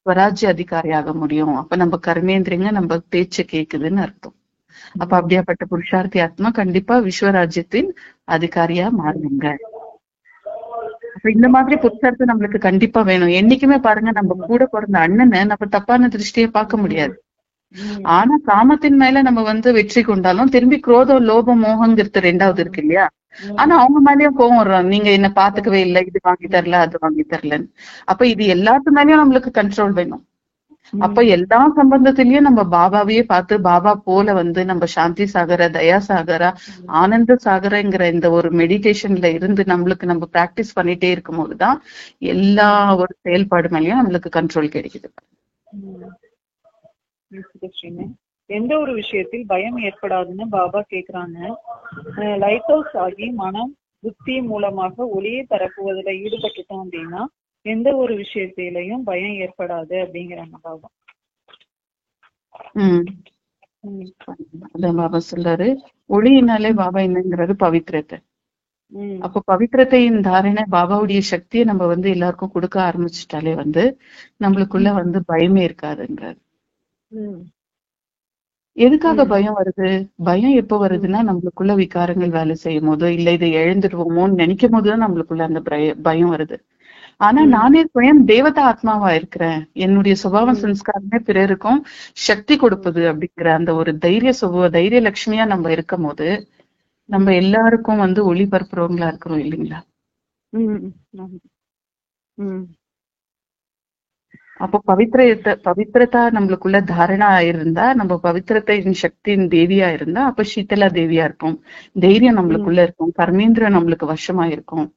ஸ்வராஜ்ய அதிகாரி ஆக முடியும். அப்ப நம்ம கர்மேந்திரிங்க நம்ம பேச்ச கேக்குதுன்னு அர்த்தம். அப்ப அப்படியாப்பட்ட புருஷார்த்தி ஆத்மா கண்டிப்பா விஸ்வராஜ்யத்தின் அதிகாரியா மாறுங்க. அப்ப இந்த மாதிரி புருஷார்த்தம் நம்மளுக்கு கண்டிப்பா வேணும். என்னைக்குமே பாருங்க, நம்ம கூட பிறந்த அண்ணனை நம்ம தப்பான திருஷ்டியை பார்க்க முடியாது. ஆனா காமத்தின் மேல நம்ம வந்து வெற்றி கொண்டாலும் திரும்பி குரோதம் லோபம் மோகங்கிறது ரெண்டாவது இருக்கு இல்லையா? ஆனா அவங்க மேலயும் கோவம் வர்றாங்க, நீங்க என்ன பாத்துக்கவே இல்லை, இது வாங்கி தரல அது வாங்கி தரலன்னு. அப்ப இது எல்லாத்து மேலயும் நம்மளுக்கு கண்ட்ரோல் வேணும். அப்ப எல்லா சம்பந்தத்திலயும் நம்ம பாபாவையே பார்த்து பாபா போல வந்து நம்ம சாந்தி சாகர, தயா சாகரா, ஆனந்த சாகரங்கிற இந்த ஒரு மெடிடேஷன்ல இருந்து நம்மளுக்கு நம்ம பிராக்டிஸ் பண்ணிட்டே இருக்கும் போதுதான் எல்லா ஒரு செயல்பாடு மேலயும் நம்மளுக்கு கண்ட்ரோல் கிடைக்குது. எந்த ஒரு விஷயத்தில் பயம் ஏற்படாதுன்னு பாபா கேக்குறாங்க. லைட் ஹவுஸ் ஆகி மனம் புத்தி மூலமாக ஒளியை பரப்புவதில் ஈடுபட்டுட்டோம் அப்படின்னா எந்த ஒரு விஷயத்திலையும் பயம் ஏற்படாது அப்படிங்கிறாங்க பாபா. அதான் பாபா சொல்றாரு, ஒளியினாலே பாபா என்னங்கிறது பவித்திரத்தை. அப்போ பவித்திரத்தையின் தாரணை பாபாவுடைய சக்தியை நம்ம எல்லாருக்கும் கொடுக்க ஆரம்பிச்சுட்டாலே நம்மளுக்குள்ள பயமே இருக்காதுன்றாரு. எதுக்காக பயம் வருது? பயம் எப்ப வருதுன்னா நம்மளுக்குள்ள விகாரங்கள் வேலை செய்யும் போதோ இல்ல இதை எழுந்துடுவோமோன்னு நினைக்கும் போதுதான் நம்மளுக்குள்ள அந்த பயம் வருது. ஆனா நானே சுயம் தேவதா ஆத்மாவா இருக்கிறேன், என்னுடைய சுபாவ சம்ஸ்காரமே பிறருக்கும் சக்தி கொடுப்பது அப்படிங்கிற அந்த ஒரு தைரிய லட்சுமியா நம்ம இருக்கும் போது நம்ம எல்லாருக்கும் ஒளி பரப்புறவங்களா இருக்கிறோம் இல்லைங்களா? அப்போ பவித்திரதா நம்மளுக்குள்ள தாரணா இருந்தா, நம்ம பவித்திரத்தின் சக்தியின் தேவியா இருந்தா அப்ப சீத்தலா தேவியா இருக்கும், தைரியம் நம்மளுக்குள்ள இருக்கும், கர்மேந்திரம் நம்மளுக்கு வசமா இருக்கும்,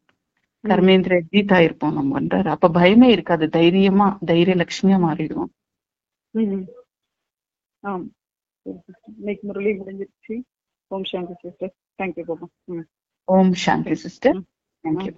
கர்மேந்திர ஜீதா இருப்போம் நம்ம. அப்ப பயமே இருக்காது, தைரியமா தைரிய லட்சுமியா மாறிடுவோம். முரளி முடிஞ்சிருச்சு. ஓம் சாந்தி சிஸ்டர். தேங்க்யூ பாபா. ஓம் சாந்தி சிஸ்டர். தேங்க்யூ.